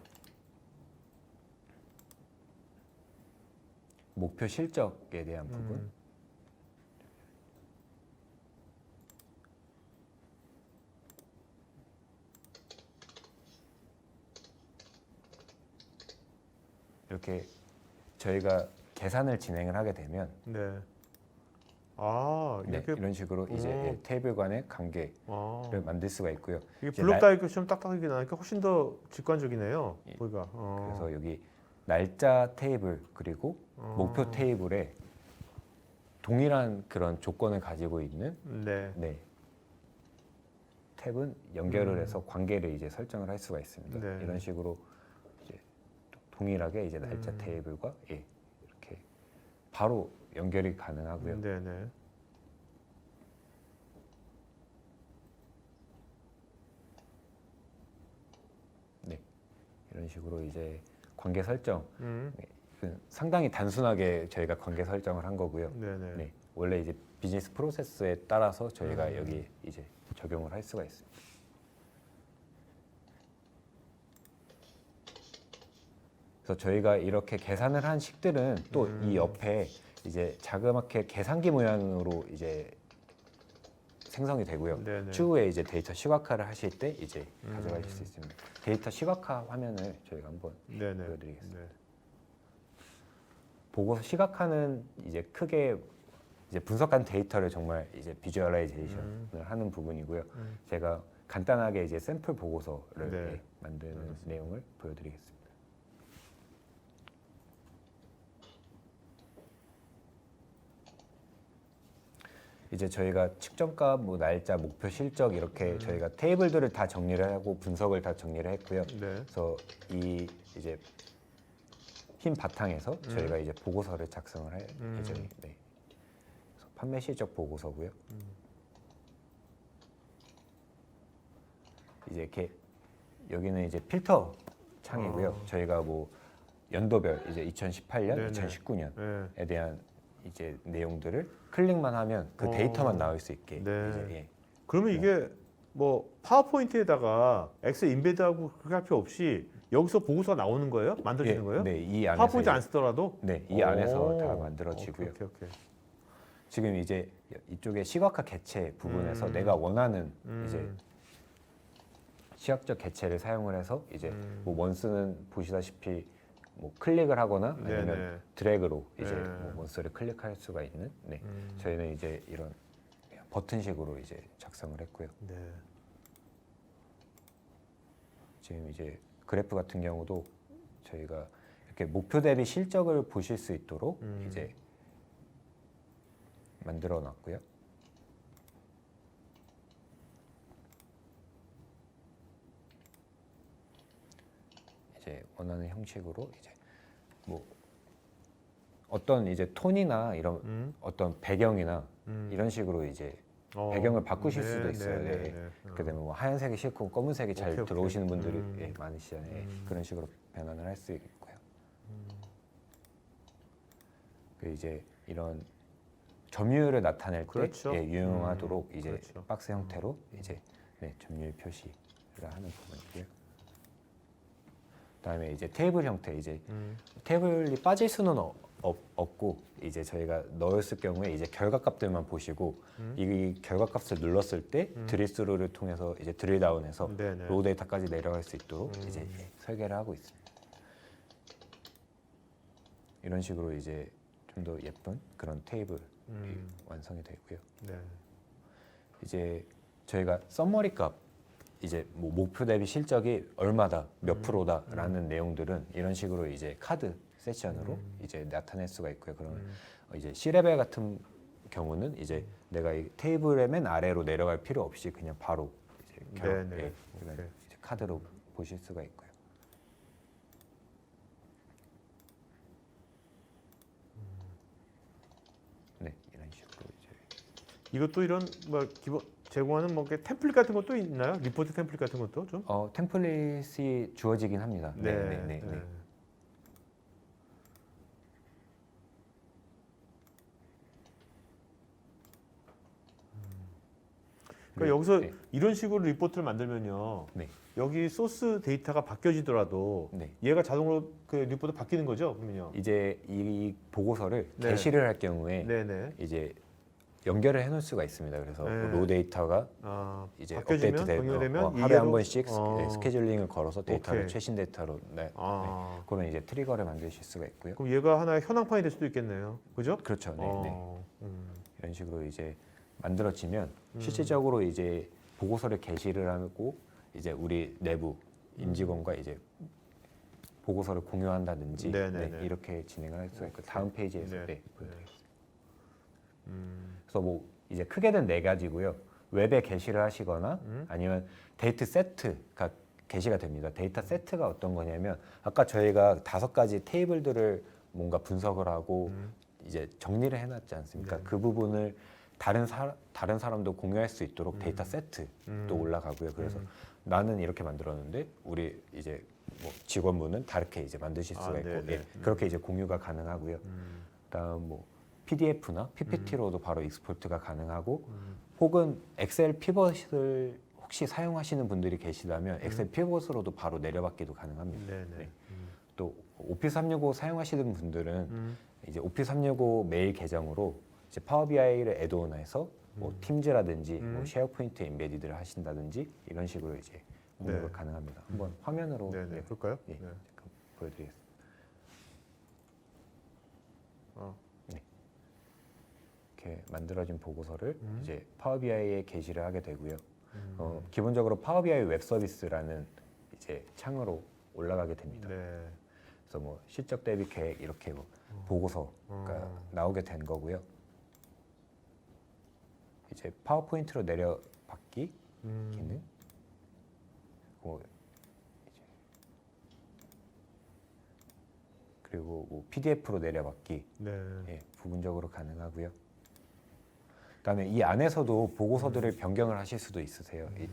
Speaker 2: 목표 실적에 대한 부분 이렇게 저희가 계산을 진행을 하게 되면
Speaker 1: 네. 아,
Speaker 2: 네,
Speaker 1: 이렇게
Speaker 2: 이런 식으로 이제 예, 테이블 간의 관계를 만들 수가 있고요.
Speaker 1: 이게
Speaker 2: 이제
Speaker 1: 블록 다이어그램 딱딱하게 나니까 훨씬 더 직관적이네요.
Speaker 2: 예.
Speaker 1: 보기가.
Speaker 2: 그래서 여기 날짜 테이블 그리고 목표 테이블에 동일한 그런 조건을 가지고 있는
Speaker 1: 네.
Speaker 2: 네, 탭은 연결을 해서 관계를 이제 설정을 할 수가 있습니다.
Speaker 1: 네.
Speaker 2: 이런 식으로 이제 동일하게 이제 날짜 테이블과 예, 이렇게 바로 연결이 가능하고요.
Speaker 1: 네네.
Speaker 2: 네, 이런 식으로 이제 관계 설정
Speaker 1: 음.
Speaker 2: 상당히 단순하게 저희가 관계 설정을 한 거고요.
Speaker 1: 네네.
Speaker 2: 네, 원래 이제 비즈니스 프로세스에 따라서 저희가 여기 이제 적용을 할 수가 있습니다. 그래서 저희가 이렇게 계산을 한 식들은 또 이 옆에 이제 자그맣게 계산기 모양으로 이제 생성이 되고요.
Speaker 1: 네네.
Speaker 2: 추후에 이제 데이터 시각화를 하실 때 이제 가져가실 수 있습니다. 데이터 시각화 화면을 저희가 한번
Speaker 1: 네네.
Speaker 2: 보여드리겠습니다.
Speaker 1: 네.
Speaker 2: 보고서 시각화는 이제 크게 이제 분석한 데이터를 정말 이제 비주얼라이제이션을 하는 부분이고요. 제가 간단하게 이제 샘플 보고서를
Speaker 1: 네.
Speaker 2: 예, 만드는 내용을 보여드리겠습니다. 이제 저희가 측정값, 뭐 날짜, 목표 실적 이렇게 저희가 테이블들을 다 정리를 하고 분석을 다 정리를 했고요.
Speaker 1: 네.
Speaker 2: 그래서 이 이제 흰 바탕에서 저희가 이제 보고서를 작성을 할 예정이에요. 네. 그래서 판매 실적 보고서고요. 이제 이렇게 여기는 이제 필터 창이고요. 저희가 뭐 연도별 이제 2018년,
Speaker 1: 네네.
Speaker 2: 2019년에 대한 이제 내용들을 클릭만 하면 그 데이터만 나올 수 있게
Speaker 1: 네.
Speaker 2: 이제 예.
Speaker 1: 그러면 이게 뭐 파워포인트에다가 엑셀 인베드하고 그렇게 할 필요 없이 여기서 보고서가 나오는 거예요? 만들어지는 거예요?
Speaker 2: 네, 이 안에서
Speaker 1: 파워포인트
Speaker 2: 이제,
Speaker 1: 안 쓰더라도?
Speaker 2: 네, 이 안에서
Speaker 1: 오.
Speaker 2: 다 만들어지고요.
Speaker 1: 오케이.
Speaker 2: 지금 이제 이쪽에 시각화 개체 부분에서 내가 원하는 이제 시각적 개체를 사용을 해서 이제 뭐 원스는 보시다시피 뭐 클릭을 하거나 아니면
Speaker 1: 네네.
Speaker 2: 드래그로 이제
Speaker 1: 네.
Speaker 2: 뭐 원스를 클릭할 수가 있는 네. 저희는 이제 이런 버튼식으로 이제 작성을 했고요.
Speaker 1: 네.
Speaker 2: 지금 이제 그래프 같은 경우도 저희가 이렇게 목표 대비 실적을 보실 수 있도록 이제 만들어 놨고요. 이제 원하는 형식으로 이제 뭐 어떤 이제 톤이나 이런 어떤 배경이나 이런 식으로 이제 배경을 바꾸실 수도 있어요. 네. 그다음에 뭐 하얀색이 싫고 검은색이 잘
Speaker 1: 오케이.
Speaker 2: 들어오시는 분들이 예, 많으시잖아요. 예, 그런 식으로 변환을 할 수 있고요. 그 이제 이런 점유율을 나타낼 때
Speaker 1: 그렇죠.
Speaker 2: 예, 유용하도록 이제
Speaker 1: 그렇죠.
Speaker 2: 박스 형태로 이제 네, 점유율 표시를 하는 부분이고요. 그다음에 이제 테이블 형태 이제 테이블이 빠질 수는 없고 이제 저희가 넣었을 경우에 이제 결과값들만 보시고 이 결과값을 눌렀을 때 드릴스루를 통해서 이제 드릴 다운해서
Speaker 1: 네네.
Speaker 2: 로우 데이터까지 내려갈 수 있도록 이제 설계를 하고 있습니다. 이런 식으로 이제 좀 더 예쁜 그런 테이블이 완성이 되고요.
Speaker 1: 네.
Speaker 2: 이제 저희가 썸머리 값 이제 뭐 목표 대비 실적이 얼마다 몇 프로다라는 내용들은 이런 식으로 이제 카드 세션으로 이제 나타낼 수가 있고요. 그러면 이제 C레벨 같은 경우는 이제 내가 이 테이블의 맨 아래로 내려갈 필요 없이 그냥 바로 이제
Speaker 1: 네네.
Speaker 2: 예, 그러니까
Speaker 1: 오케이.
Speaker 2: 이제 카드로 보실 수가 있고요. 네, 이런 식으로 이제
Speaker 1: 이것도 이런 뭐 기본 제공하는 뭐 이렇게 템플릿 같은 것도 있나요? 리포트 템플릿 같은 것도 좀?
Speaker 2: 템플릿이 주어지긴 합니다. 네.
Speaker 1: 그러니까 여기서
Speaker 2: 네.
Speaker 1: 이런 식으로 리포트를 만들면요.
Speaker 2: 네.
Speaker 1: 여기 소스 데이터가 바뀌어지더라도
Speaker 2: 네.
Speaker 1: 얘가 자동으로 그 리포트 바뀌는 거죠, 그러면요.
Speaker 2: 이제 이 보고서를
Speaker 1: 네.
Speaker 2: 게시를 할 경우에
Speaker 1: 네네.
Speaker 2: 이제 연결을 해놓을 수가 있습니다. 그래서
Speaker 1: 네.
Speaker 2: 로우 데이터가
Speaker 1: 아,
Speaker 2: 이제
Speaker 1: 바뀌어지면,
Speaker 2: 업데이트 되면
Speaker 1: 변경되면
Speaker 2: 하루에
Speaker 1: 이대로?
Speaker 2: 한 번씩
Speaker 1: 어.
Speaker 2: 스케줄링을 걸어서 데이터를
Speaker 1: 오케이.
Speaker 2: 최신 데이터로
Speaker 1: 아.
Speaker 2: 그런 이제 트리거를 만드실 수가 있고요.
Speaker 1: 그럼 얘가 하나의 현황판이 될 수도 있겠네요, 그죠?
Speaker 2: 그렇죠. 네.
Speaker 1: 어.
Speaker 2: 이런 식으로 이제 만들어지면 실질적으로 이제 보고서를 게시를 하고 이제 우리 내부 임직원과 이제 보고서를 공유한다든지
Speaker 1: 네네네.
Speaker 2: 네, 이렇게 진행을 할 수가 있고 다음 페이지에서
Speaker 1: 네.
Speaker 2: 네, 보여드리겠습니다. 그래서 뭐 이제 크게 된 네 가지고요. 웹에 게시를 하시거나 아니면 데이터 세트가 게시가 됩니다. 데이터 세트가 어떤 거냐면 아까 저희가 5가지 테이블들을 뭔가 분석을 하고 이제 정리를 해놨지 않습니까?
Speaker 1: 네.
Speaker 2: 그 부분을 다른 사람도 공유할 수 있도록 데이터 세트도 올라가고요. 그래서 나는 이렇게 만들었는데 우리 이제 뭐 직원분은 다르게 이제 만드실 수가 있고
Speaker 1: 네네.
Speaker 2: 예, 그렇게 이제 공유가 가능하고요. 그다음 뭐 PDF나 PPT로도 바로 익스포트가 가능하고 혹은 엑셀 피벗을 혹시 사용하시는 분들이 계시다면 엑셀 피벗으로도 바로 내려받기도 가능합니다.
Speaker 1: 네네.
Speaker 2: 네. 또 오피스 365 사용하시는 분들은 이제 오피스 365 메일 계정으로 이제 파워 BI를 애드온해서 뭐 팀즈라든지 뭐 쉐어포인트 인베디드를 하신다든지 이런 식으로 이제 공유가
Speaker 1: 네.
Speaker 2: 가능합니다. 한번 화면으로
Speaker 1: 네네.
Speaker 2: 네,
Speaker 1: 볼까요?
Speaker 2: 예,
Speaker 1: 네.
Speaker 2: 잠깐 보여드리겠습니다. 네. 이렇게 만들어진 보고서를 이제 파워 BI에 게시를 하게 되고요. 기본적으로 파워 BI 웹 서비스라는 이제 창으로 올라가게 됩니다.
Speaker 1: 네.
Speaker 2: 그래서 뭐 실적 대비 계획 이렇게 뭐 보고서가 나오게 된 거고요. 이제 파워포인트로 내려받기 기능. 그리고 그리고 뭐 PDF로 내려받기
Speaker 1: 네.
Speaker 2: 예, 부분적으로 가능하고요. 그다음에 이 안에서도 보고서들을 변경을 하실 수도 있으세요. 이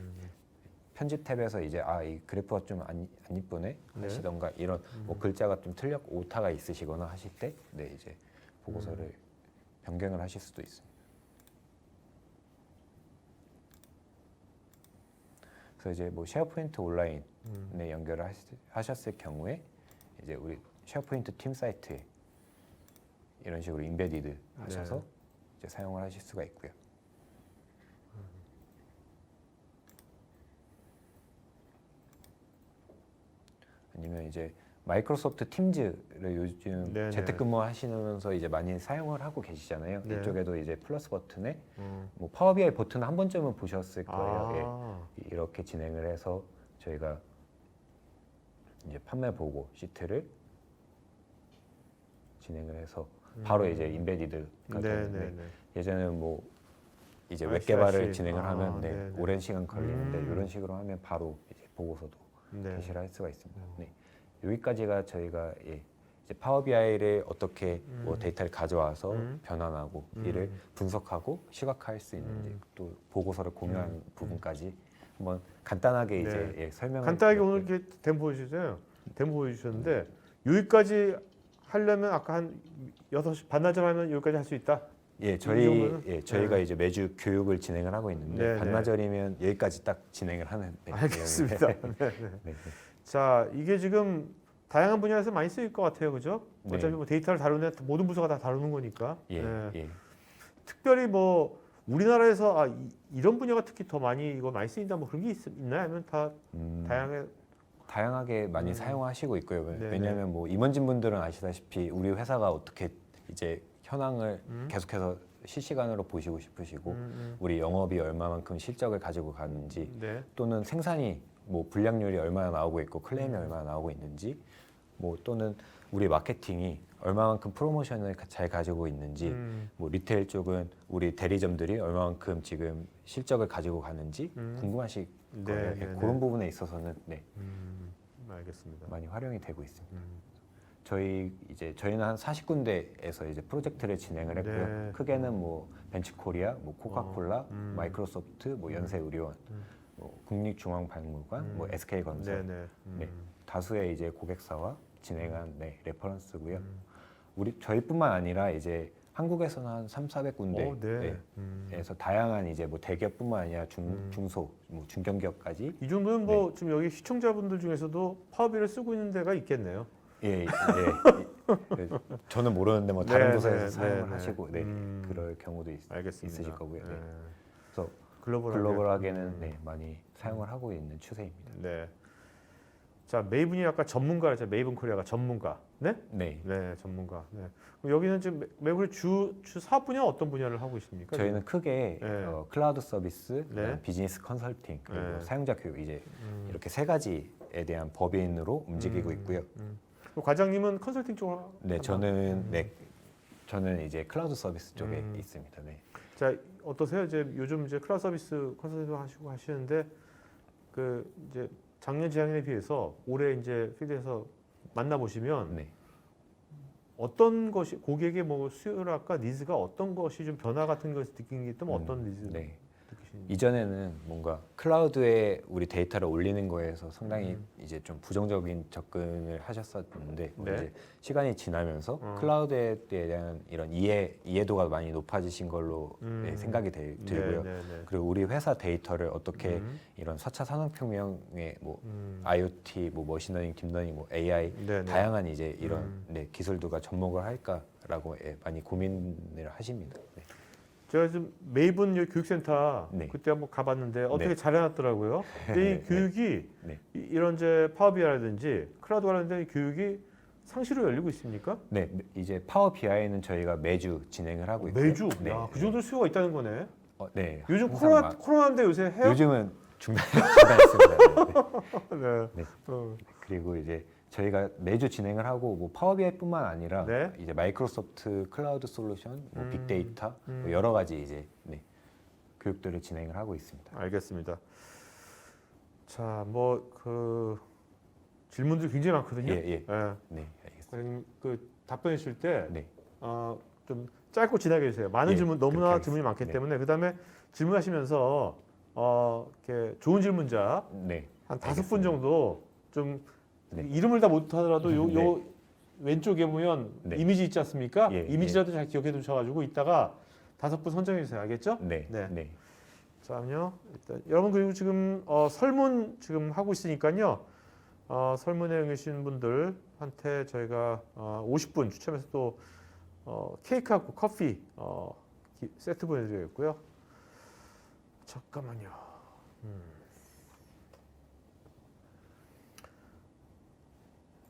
Speaker 2: 편집 탭에서 이제 이 그래프가 좀 안 이쁘네
Speaker 1: 네.
Speaker 2: 하시던가 이런 뭐 글자가 좀 틀렸 오타가 있으시거나 하실 때 네, 이제 보고서를 변경을 하실 수도 있습니다. 그래서 이제 뭐 쉐어포인트 온라인에 연결을 하셨을 경우에 이제 우리 쉐어포인트 팀 사이트에 이런 식으로 인베디드 하셔서
Speaker 1: 네.
Speaker 2: 이제 사용을 하실 수가 있고요. 아니면 이제 마이크로소프트 팀즈를 요즘
Speaker 1: 네네.
Speaker 2: 재택근무 하시면서 이제 많이 사용을 하고 계시잖아요.
Speaker 1: 네.
Speaker 2: 이쪽에도 이제 플러스 버튼에 뭐 파워 BI 버튼 한 번쯤은 보셨을 거예요. 예. 이렇게 진행을 해서 저희가 이제 판매 보고 시트를 진행을 해서 바로 이제 인베디드가 되는데
Speaker 1: 네네네.
Speaker 2: 예전에는 뭐 이제 웹
Speaker 1: RCRC.
Speaker 2: 개발을 진행을 하면
Speaker 1: 네네.
Speaker 2: 오랜 시간 걸리는데 이런 식으로 하면 바로 이제 보고서도
Speaker 1: 네.
Speaker 2: 게시를 할 수가 있습니다. 네. 여기까지가 저희가 이제 파워 BI를 어떻게 뭐 데이터를 가져와서 변환하고 이를 분석하고 시각화할 수 있는지 또 보고서를 공유하는 부분까지 한번 간단하게 이제
Speaker 1: 네.
Speaker 2: 설명을
Speaker 1: 간단하게 오늘
Speaker 2: 드릴게요.
Speaker 1: 이렇게 데모 보여주셨잖아요. 데모 보여주셨는데 여기까지 하려면 아까 한 6시 반나절 하면 여기까지 할 수 있다.
Speaker 2: 예, 저희가 이제 매주 교육을 진행을 하고 있는데
Speaker 1: 네, 네.
Speaker 2: 반나절이면 여기까지 딱 진행을 하는
Speaker 1: 알겠습니다.
Speaker 2: 내용인데.
Speaker 1: 네, 네.
Speaker 2: 네.
Speaker 1: 자, 이게 지금 다양한 분야에서 많이 쓰일 것 같아요, 그죠?
Speaker 2: 네.
Speaker 1: 어차피 뭐 데이터를 다루는 모든 부서가 다 다루는 거니까.
Speaker 2: 예,
Speaker 1: 네.
Speaker 2: 예.
Speaker 1: 특별히 뭐 우리나라에서 이런 분야가 특히 더 많이 쓰인다 뭐 그런 게 있나요? 아니면 다
Speaker 2: 다양하게 많이 사용하시고 있고요.
Speaker 1: 네네.
Speaker 2: 왜냐하면 뭐 임원진 분들은 아시다시피 우리 회사가 어떻게 이제 현황을 계속해서 실시간으로 보시고 싶으시고 우리 영업이 얼마만큼 실적을 가지고 가는지
Speaker 1: 네.
Speaker 2: 또는 생산이 뭐 불량률이 얼마나 나오고 있고 클레임이 얼마나 나오고 있는지 뭐 또는 우리 마케팅이 얼마만큼 프로모션을 잘 가지고 있는지 뭐 리테일 쪽은 우리 대리점들이 얼마만큼 지금 실적을 가지고 가는지 궁금하실 거예요.
Speaker 1: 네, 네,
Speaker 2: 그런
Speaker 1: 네.
Speaker 2: 부분에 있어서는 네,
Speaker 1: 알겠습니다.
Speaker 2: 많이 활용이 되고 있습니다. 저희는 한 40군데에서 이제 프로젝트를 진행을 했고요.
Speaker 1: 네.
Speaker 2: 크게는 뭐 벤츠코리아, 뭐 코카콜라, 마이크로소프트, 뭐 연세의료원, 뭐 국립중앙박물관, 뭐 SK건설,
Speaker 1: 네네.
Speaker 2: 네, 다수의 이제 고객사와 진행한 레퍼런스고요. 저희뿐만 아니라 이제 한국에서는 한 300~400군데
Speaker 1: 네.
Speaker 2: 에서 다양한 이제 뭐 대기업뿐만 아니라 중소, 뭐 중견기업까지
Speaker 1: 이 정도는 뭐 지금 여기 시청자분들 중에서도 파워비를 쓰고 있는 데가 있겠네요.
Speaker 2: 예. 저는 모르는데 뭐 다른
Speaker 1: 네,
Speaker 2: 부서에서
Speaker 1: 네,
Speaker 2: 사용을
Speaker 1: 네,
Speaker 2: 하시고
Speaker 1: 네.
Speaker 2: 그럴 경우도
Speaker 1: 알겠습니다.
Speaker 2: 있으실 거고요. 네.
Speaker 1: 네.
Speaker 2: 그래서 글로벌하게는 많이 사용을 하고 있는 추세입니다.
Speaker 1: 네. 자, 메이븐이 아까 전문가였죠. 메이븐 코리아가 전문가. 네?
Speaker 2: 네.
Speaker 1: 네, 전문가. 네. 그럼 여기는 지금 메이븐의 주 사업 분야는 어떤 분야를 하고 있습니까?
Speaker 2: 저희는 크게
Speaker 1: 네.
Speaker 2: 클라우드 서비스,
Speaker 1: 네.
Speaker 2: 비즈니스 컨설팅, 그리고
Speaker 1: 네.
Speaker 2: 사용자 교육 이제 이렇게 세 가지에 대한 법인으로 움직이고 있고요.
Speaker 1: 그럼 과장님은 컨설팅 쪽으로
Speaker 2: 네, 저는 이제 클라우드 서비스 쪽에 있습니다. 네.
Speaker 1: 자, 어떠세요? 이제 요즘 이제 클라우드 서비스 컨설팅 하시고 하시는데 그 이제 작년 재작년에 비해서 올해 이제 필드에서 만나 보시면
Speaker 2: 네.
Speaker 1: 어떤 것이 고객의 뭐 수요랄까 니즈가 어떤 것이 좀 변화 같은 것을 느끼는 게 있다면 어떤 니즈
Speaker 2: 네.
Speaker 1: 느끼시는지?
Speaker 2: 이전에는 뭔가 클라우드에 우리 데이터를 올리는 거에서 상당히 이제 좀 부정적인 접근을 하셨었는데
Speaker 1: 네.
Speaker 2: 이제 시간이 지나면서 클라우드에 대한 이런 이해도가 많이 높아지신 걸로 생각이 들고요.
Speaker 1: 네.
Speaker 2: 그리고 우리 회사 데이터를 어떻게 이런 4차 산업혁명의 뭐 IoT, 뭐 머신러닝, 딥러닝, 뭐 AI
Speaker 1: 네네.
Speaker 2: 다양한 이제 이런 기술들과 접목을 할까라고 많이 고민을 하십니다. 네.
Speaker 1: 제가 지금 메이븐 여기 교육센터
Speaker 2: 네.
Speaker 1: 그때 한번 가봤는데 어떻게
Speaker 2: 네.
Speaker 1: 잘 해놨더라고요. 근데 이
Speaker 2: 네.
Speaker 1: 교육이
Speaker 2: 네.
Speaker 1: 이런 이제 파워비아이라든지 클라우드 관련된 교육이 상시로 열리고 있습니까?
Speaker 2: 네, 이제 파워 BI는 저희가 매주 진행을 하고 있고요.
Speaker 1: 매주?
Speaker 2: 네.
Speaker 1: 야, 그 정도 수요가 있다는 거네.
Speaker 2: 네.
Speaker 1: 요즘
Speaker 2: 항상
Speaker 1: 코로나인데 요새 해요?
Speaker 2: 요즘은 중단했습니다.
Speaker 1: 네.
Speaker 2: 네.
Speaker 1: 어.
Speaker 2: 그리고 이제 저희가 매주 진행을 하고 뭐 파워 BI뿐만 아니라
Speaker 1: 네.
Speaker 2: 이제 마이크로소프트 클라우드 솔루션, 뭐 빅데이터 뭐 여러 가지 이제 교육들을 진행을 하고 있습니다.
Speaker 1: 알겠습니다. 자, 뭐 그 질문들이 굉장히 많거든요.
Speaker 2: 예.
Speaker 1: 예.
Speaker 2: 네, 알겠습니다.
Speaker 1: 과장님 그 답변해 주실 때
Speaker 2: 네.
Speaker 1: 좀 짧고 진하게 해주세요. 많은
Speaker 2: 예,
Speaker 1: 질문,
Speaker 2: 그렇게
Speaker 1: 너무나
Speaker 2: 하겠습니다.
Speaker 1: 질문이 많기
Speaker 2: 네.
Speaker 1: 때문에 그다음에 질문하시면서 이렇게 좋은 질문자
Speaker 2: 네.
Speaker 1: 한 5분
Speaker 2: 알겠습니다.
Speaker 1: 정도 좀
Speaker 2: 네.
Speaker 1: 이름을 다 못하더라도 요
Speaker 2: 네.
Speaker 1: 왼쪽에 보면
Speaker 2: 네.
Speaker 1: 이미지 있지 않습니까?
Speaker 2: 예,
Speaker 1: 이미지라도 잘 기억해 두셔가지고 이따가 5분 선정해 주세요. 알겠죠?
Speaker 2: 네.
Speaker 1: 네.
Speaker 2: 네.
Speaker 1: 잠깐요. 일단 여러분 그리고 지금 설문 지금 하고 있으니까요. 설문에 응해주신 분들한테 저희가 50분 추첨해서 또 케이크하고 커피 세트 보내드리겠고요. 잠깐만요.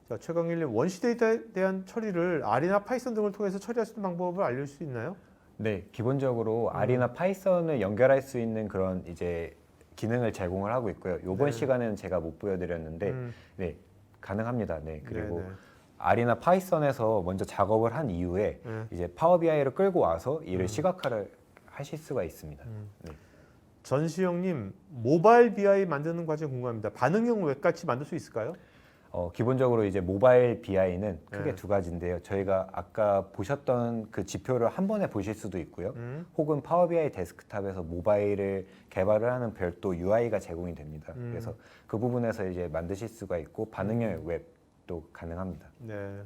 Speaker 1: 자, 최강일님 원시 데이터에 대한 처리를 R이나 파이썬 등을 통해서 처리할 수 있는 방법을 알려줄 수 있나요?
Speaker 2: 네, 기본적으로 R이나 파이썬을 연결할 수 있는 그런 이제 기능을 제공을 하고 있고요. 이번
Speaker 1: 네.
Speaker 2: 시간에는 제가 못 보여드렸는데,
Speaker 1: 음,
Speaker 2: 네, 가능합니다. 네, 그리고
Speaker 1: 네네.
Speaker 2: R이나 파이썬에서 먼저 작업을 한 이후에
Speaker 1: 네.
Speaker 2: 이제 파워 BI를 끌고 와서 이를 시각화를 하실 수가 있습니다. 네.
Speaker 1: 전시영님 모바일 BI 만드는 과정 궁금합니다. 반응형 웹같이 만들 수 있을까요?
Speaker 2: 기본적으로 이제 모바일 BI는 크게
Speaker 1: 네.
Speaker 2: 두 가지인데요. 저희가 아까 보셨던 그 지표를 한 번에 보실 수도 있고요. 혹은 파워 BI 데스크탑에서 모바일을 개발을 하는 별도 UI가 제공이 됩니다. 그래서 그 부분에서 이제 만드실 수가 있고 반응형 웹도 가능합니다.
Speaker 1: 네.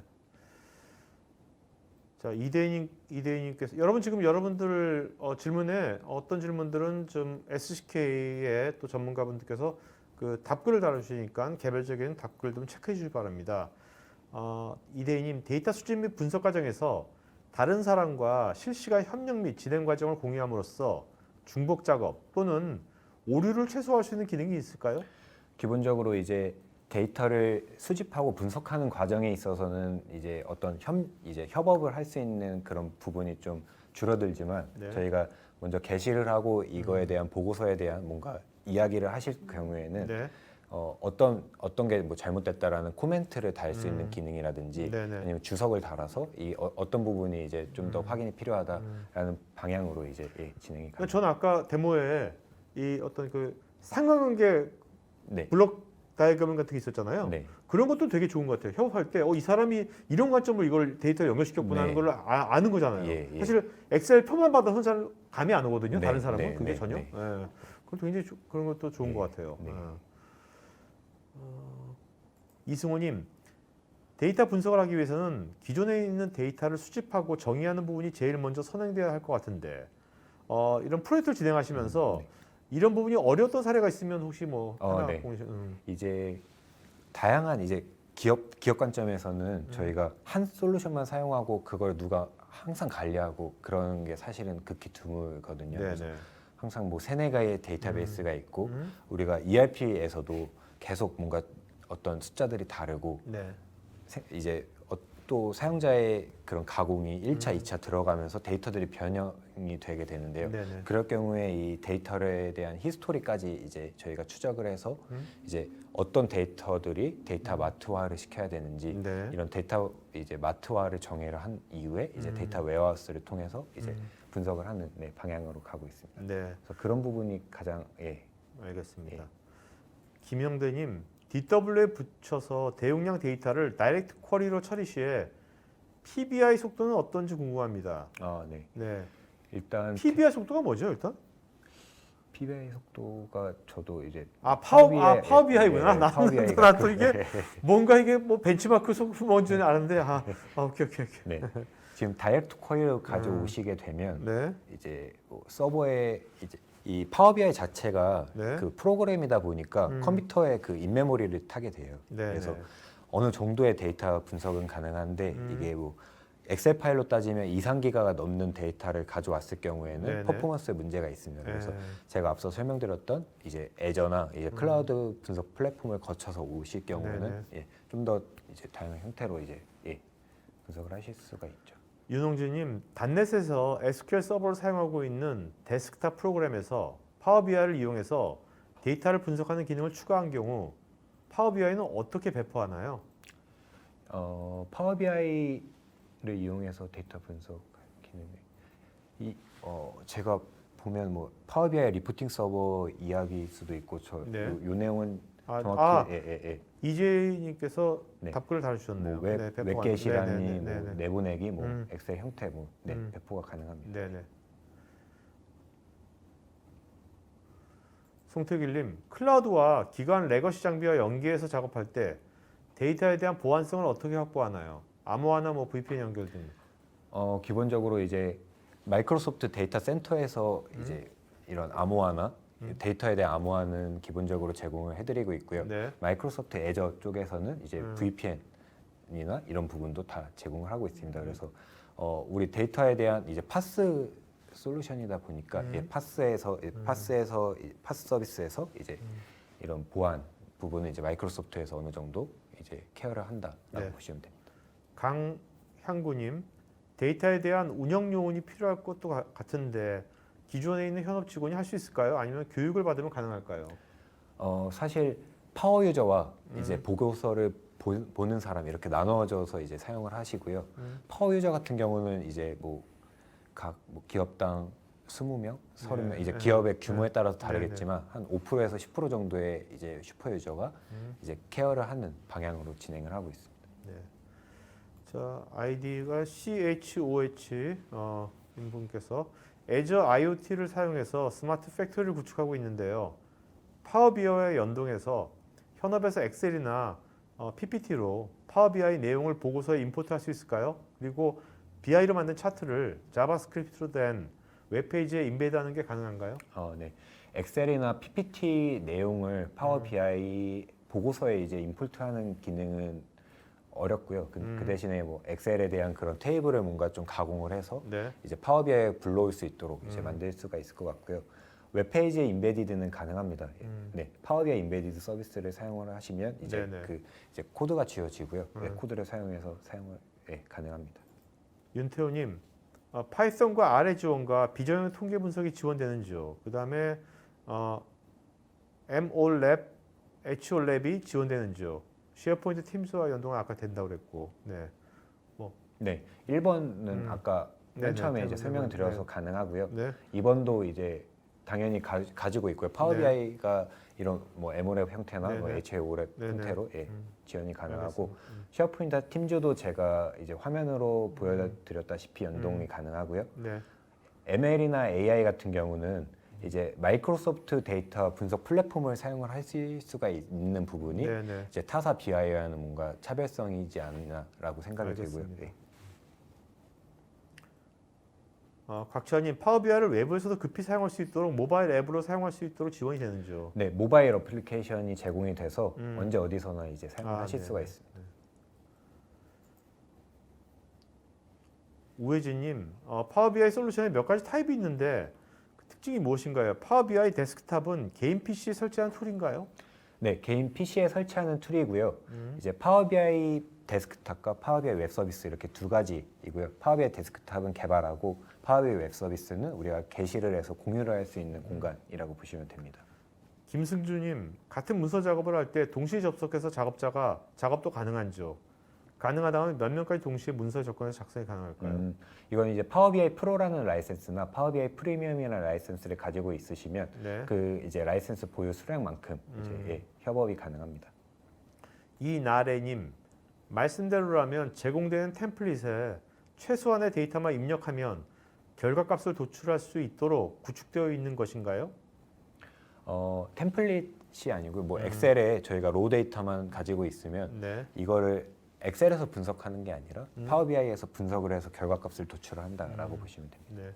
Speaker 1: 자 이대희님께서 여러분 지금 여러분들 질문에 어떤 질문들은 좀 SCK의 또 전문가분들께서 그 답글을 달아주시니까 개별적인 답글 좀 체크해 주시기 바랍니다. 이대희님 데이터 수집 및 분석 과정에서 다른 사람과 실시간 협력 및 진행 과정을 공유함으로써 중복 작업 또는 오류를 최소화할 수 있는 기능이 있을까요?
Speaker 2: 기본적으로 이제 데이터를 수집하고 분석하는 과정에 있어서는 이제 어떤 협업을 할 수 있는 그런 부분이 좀 줄어들지만
Speaker 1: 네.
Speaker 2: 저희가 먼저 게시를 하고 이거에 대한 보고서에 대한 뭔가 이야기를 하실 경우에는
Speaker 1: 네.
Speaker 2: 어떤 게 뭐 잘못됐다라는 코멘트를 달 수 있는 기능이라든지
Speaker 1: 네네.
Speaker 2: 아니면 주석을 달아서 이 어떤 부분이 이제 좀 더 확인이 필요하다라는 방향으로 이제 진행이
Speaker 1: 그러니까
Speaker 2: 가능합니다.
Speaker 1: 저는 아까 데모에 이 어떤 그 상관관계
Speaker 2: 네.
Speaker 1: 블록 다이어그램 같은 게 있었잖아요.
Speaker 2: 네.
Speaker 1: 그런 것도 되게 좋은 것 같아요. 협업할 때 이 사람이 이런 관점으로 이걸 데이터에 연결시켰구나 하는
Speaker 2: 네.
Speaker 1: 걸 아는 거잖아요.
Speaker 2: 예.
Speaker 1: 사실 엑셀 표만 받아서 잘 감이 안 오거든요.
Speaker 2: 네,
Speaker 1: 다른 사람은
Speaker 2: 네,
Speaker 1: 그게
Speaker 2: 네,
Speaker 1: 전혀.
Speaker 2: 네.
Speaker 1: 예. 그것도 굉장히 그런 것도 좋은
Speaker 2: 네,
Speaker 1: 것 같아요.
Speaker 2: 네.
Speaker 1: 이승호님, 데이터 분석을 하기 위해서는 기존에 있는 데이터를 수집하고 정의하는 부분이 제일 먼저 선행돼야 할 것 같은데 이런 프로젝트를 진행하시면서
Speaker 2: 네.
Speaker 1: 이런 부분이 어려웠던 사례가 있으면 혹시 뭐 하나
Speaker 2: 네.
Speaker 1: 공유해
Speaker 2: 이제 다양한 이제 기업 관점에서는 저희가 한 솔루션만 사용하고 그걸 누가 항상 관리하고 그런 게 사실은 극히 드물거든요. 그래서
Speaker 1: 네네.
Speaker 2: 항상 뭐 세네 개의 데이터베이스가 있고 우리가 ERP에서도 계속 뭔가 어떤 숫자들이 다르고
Speaker 1: 네.
Speaker 2: 이제 또 사용자의 그런 가공이 1차, 2차 들어가면서 데이터들이 변형이 되게 되는데요.
Speaker 1: 네네.
Speaker 2: 그럴 경우에 이 데이터에 대한 히스토리까지 이제 저희가 추적을 해서 이제 어떤 데이터들이 데이터 마트화를 시켜야 되는지
Speaker 1: 네.
Speaker 2: 이런 데이터 이제 마트화를 정의를 한 이후에 이제 데이터 웨어하우스를 통해서 이제 분석을 하는 방향으로 가고 있습니다.
Speaker 1: 네.
Speaker 2: 그래서 그런 부분이 가장
Speaker 1: 알겠습니다.
Speaker 2: 예.
Speaker 1: 김영대님, DW에 붙여서 대용량 데이터를 다이렉트 쿼리로 처리 시에 PBI 속도는 어떤지 궁금합니다.
Speaker 2: 네.
Speaker 1: 네.
Speaker 2: 일단
Speaker 1: PBI 속도가 뭐죠, 일단?
Speaker 2: PBI 속도가 저도 이제
Speaker 1: 파워 BI구나.
Speaker 2: 파워
Speaker 1: 나는
Speaker 2: BI가
Speaker 1: 또 이게 뭔가 이게 뭐 벤치마크 속도 뭔지 알았는데 오케이.
Speaker 2: 네. 지금 다이렉트 쿼리를 가져오시게 되면
Speaker 1: 네.
Speaker 2: 이제 뭐 서버에 이제 이 파워 BI 자체가
Speaker 1: 네.
Speaker 2: 그 프로그램이다 보니까 컴퓨터에 그 인메모리를 타게 돼요.
Speaker 1: 네.
Speaker 2: 그래서 어느 정도의 데이터 분석은 가능한데 이게 뭐 엑셀 파일로 따지면 2~3기가가 넘는 데이터를 가져왔을 경우에는
Speaker 1: 네네.
Speaker 2: 퍼포먼스에 문제가 있습니다. 그래서
Speaker 1: 네.
Speaker 2: 제가 앞서 설명드렸던 이제 애저나 이제 클라우드 분석 플랫폼을 거쳐서 오실 경우는 좀 더 이제 다양한 형태로 이제 분석을 하실 수가 있죠.
Speaker 1: 윤홍진님, 단넷에서 SQL 서버를 사용하고 있는 데스크탑 프로그램에서 파워 BI를 이용해서 데이터를 분석하는 기능을 추가한 경우 파워 BI는 어떻게 배포하나요?
Speaker 2: 파워 BI를 이용해서 데이터 분석 기능이 제가 보면 뭐 파워 BI 리포팅 서버 이야기일 수도 있고 요 내용은 정확히 예.
Speaker 1: 이재희님께서
Speaker 2: 네.
Speaker 1: 답글을 달아주셨네요.
Speaker 2: 뭐 웹
Speaker 1: 배포가
Speaker 2: 웹게시란이 뭐
Speaker 1: 네네네.
Speaker 2: 내보내기, 뭐 엑셀 형태, 뭐
Speaker 1: 음.
Speaker 2: 배포가 가능합니다.
Speaker 1: 네네. 송태길님, 클라우드와 기관 레거시 장비와 연계해서 작업할 때 데이터에 대한 보안성을 어떻게 확보하나요? 암호화나 뭐 VPN 연결 등.
Speaker 2: 기본적으로 이제 마이크로소프트 데이터 센터에서 이제 이런 암호화나 데이터에 대한 암호화는 기본적으로 제공을 해드리고 있고요.
Speaker 1: 네.
Speaker 2: 마이크로소프트 애저 쪽에서는 이제 VPN이나 이런 부분도 다 제공을 하고 있습니다. 그래서 우리 데이터에 대한 이제 파스 솔루션이다 보니까 파스 서비스에서 이제 이런 보안 부분은 이제 마이크로소프트에서 어느 정도 이제 케어를 한다라고
Speaker 1: 네.
Speaker 2: 보시면 됩니다.
Speaker 1: 강향구님, 데이터에 대한 운영 요원이 필요할 것도 같은데 기존에 있는 현업 직원이 할 수 있을까요? 아니면 교육을 받으면 가능할까요?
Speaker 2: 사실 파워 유저와 이제 보고서를 보는 사람 이렇게 나눠져서 이제 사용을 하시고요. 파워 유저 같은 경우는 이제 각 기업당 20명, 30명 이제 기업의 규모에 따라서 다르겠지만 한 5%에서 10% 정도의 이제 슈퍼 유저가 이제 케어를 하는 방향으로 진행을 하고 있습니다.
Speaker 1: 네. 자, 아이디가 CHOH 인분께서 애저 IoT를 사용해서 스마트 팩토리를 구축하고 있는데요. 파워비아이와 연동해서 현업에서 엑셀이나 PPT로 파워비아이 내용을 보고서에 임포트할 수 있을까요? 그리고 BI로 만든 차트를 자바스크립트로 된 웹페이지에 인베드하는 게 가능한가요?
Speaker 2: 네. 엑셀이나 PPT 내용을 파워 BI 보고서에 이제 임포트하는 기능은 어렵고요. 그 대신에 뭐 엑셀에 대한 그런 테이블을 뭔가 좀 가공을 해서
Speaker 1: 네.
Speaker 2: 이제 파워 BI에 불러올 수 있도록 이제 만들 수가 있을 것 같고요. 웹페이지에 인베디드는 가능합니다. 네, 파워 BI 인베디드 서비스를 사용을 하시면 이제
Speaker 1: 네네.
Speaker 2: 이제 코드가 지워지고요. 코드를 사용해서 사용을 가능합니다.
Speaker 1: 윤태호님, 파이썬과 R 지원과 비정형 통계 분석이 지원되는지요? 그 다음에 MOLab, HOLab이 지원되는지요? 쉐어포인트 팀스와 연동은 아까 된다고 그랬고, 네.
Speaker 2: 네, 1번은 아까 맨
Speaker 1: 네네,
Speaker 2: 처음에 이제
Speaker 1: 네네,
Speaker 2: 설명을 드려서
Speaker 1: 네.
Speaker 2: 가능하고요.
Speaker 1: 네.
Speaker 2: 2번도 이제 당연히 가지고 있고요. 파워
Speaker 1: 네.
Speaker 2: BI가 이런 뭐 MOLab 형태나 뭐
Speaker 1: 네네.
Speaker 2: HOLab
Speaker 1: 네네.
Speaker 2: 형태로 지원이 가능하고
Speaker 1: 알겠습니다.
Speaker 2: 쉐어포인트 팀즈도 제가 이제 화면으로 보여드렸다시피 연동이 가능하고요.
Speaker 1: 네.
Speaker 2: ML이나 AI 같은 경우는 이제 마이크로소프트 데이터 분석 플랫폼을 사용을 하실 수가 있는 부분이
Speaker 1: 네네.
Speaker 2: 이제 타사 BI와는 뭔가 차별성이지 않나라고 생각이 들고요.
Speaker 1: 알겠습니다.
Speaker 2: 네.
Speaker 1: 곽지환님, 파워비아이를 외부에서도 급히 사용할 수 있도록 모바일 앱으로 사용할 수 있도록 지원이 되는지요?
Speaker 2: 네, 모바일 어플리케이션이 제공이 돼서 언제 어디서나 이제 사용하실
Speaker 1: 네.
Speaker 2: 수가 있습니다.
Speaker 1: 우혜진님, 파워비아이 솔루션에 몇 가지 타입이 있는데 그 특징이 무엇인가요? 파워비아이 데스크탑은 개인 PC에 설치한 툴인가요?
Speaker 2: 네, 개인 PC에 설치하는 툴이고요. 이제 파워 BI 데스크탑과 파워 BI 웹 서비스 이렇게 두 가지이고요. 파워 BI 데스크탑은 개발하고 파워 BI 웹 서비스는 우리가 게시를 해서 공유를 할 수 있는 공간이라고 보시면 됩니다.
Speaker 1: 김승주님, 같은 문서 작업을 할 때 동시에 접속해서 작업도 가능한지요? 가능하다면 몇 명까지 동시에 문서에 접근해서 작성이 가능할까요?
Speaker 2: 이건 이제 파워 BI 프로라는 라이센스나 파워 BI 프리미엄이라는 라이센스를 가지고 있으시면
Speaker 1: 네.
Speaker 2: 그 이제 라이센스 보유 수량만큼 이제 협업이 가능합니다.
Speaker 1: 이나래님, 말씀대로라면 제공되는 템플릿에 최소한의 데이터만 입력하면 결과값을 도출할 수 있도록 구축되어 있는 것인가요?
Speaker 2: 템플릿이 아니고 뭐 엑셀에 저희가 로우 데이터만 가지고 있으면
Speaker 1: 네.
Speaker 2: 이거를 엑셀에서 분석하는 게 아니라 파워 BI에서 분석을 해서 결과값을 도출을 한다라고 보시면 됩니다.
Speaker 1: 네.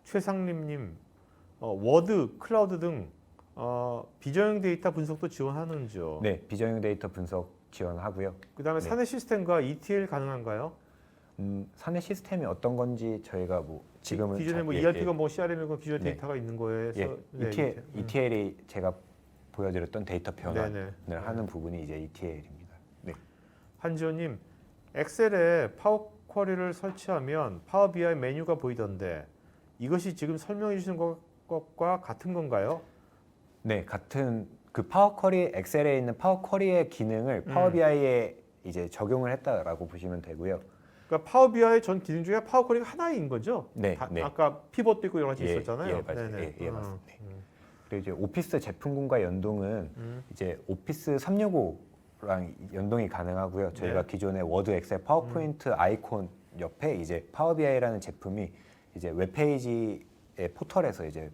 Speaker 1: 최상림님, 워드, 클라우드 등 비정형 데이터 분석도 지원하는지요?
Speaker 2: 네, 비정형 데이터 분석 지원하고요.
Speaker 1: 그다음에
Speaker 2: 네.
Speaker 1: 사내 시스템과 ETL 가능한가요?
Speaker 2: 사내 시스템이 어떤 건지 저희가 뭐 지금은
Speaker 1: 기존에 뭐 ERP가 뭐 CRM이고 기존에
Speaker 2: 네.
Speaker 1: 데이터가 있는 거에서 네,
Speaker 2: ETL이 제가 보여드렸던 데이터 변환을
Speaker 1: 네네.
Speaker 2: 하는 부분이 이제 ETL입니다. 네.
Speaker 1: 한지호님, 엑셀에 파워 쿼리를 설치하면 파워 BI 메뉴가 보이던데 이것이 지금 설명해 주신 것과 같은 건가요?
Speaker 2: 네, 같은 그 파워 쿼리 엑셀에 있는 파워 쿼리의 기능을 파워 BI에 이제 적용을 했다라고 보시면 되고요.
Speaker 1: 그러니까 파워 BI 전 기능 중에 파워 쿼리가 하나인 거죠?
Speaker 2: 네, 네.
Speaker 1: 아까 피벗도 있고 여러 가지
Speaker 2: 예,
Speaker 1: 있었잖아요.
Speaker 2: 예, 맞아요.
Speaker 1: 네네.
Speaker 2: 예, 맞습니다. 그리고 이제 오피스 제품군과 연동은 이제 오피스 365랑 연동이 가능하고요. 저희가
Speaker 1: 네.
Speaker 2: 기존의 워드, 엑셀, 파워포인트 아이콘 옆에 이제 파워 BI라는 제품이 이제 웹페이지의 포털에서 이제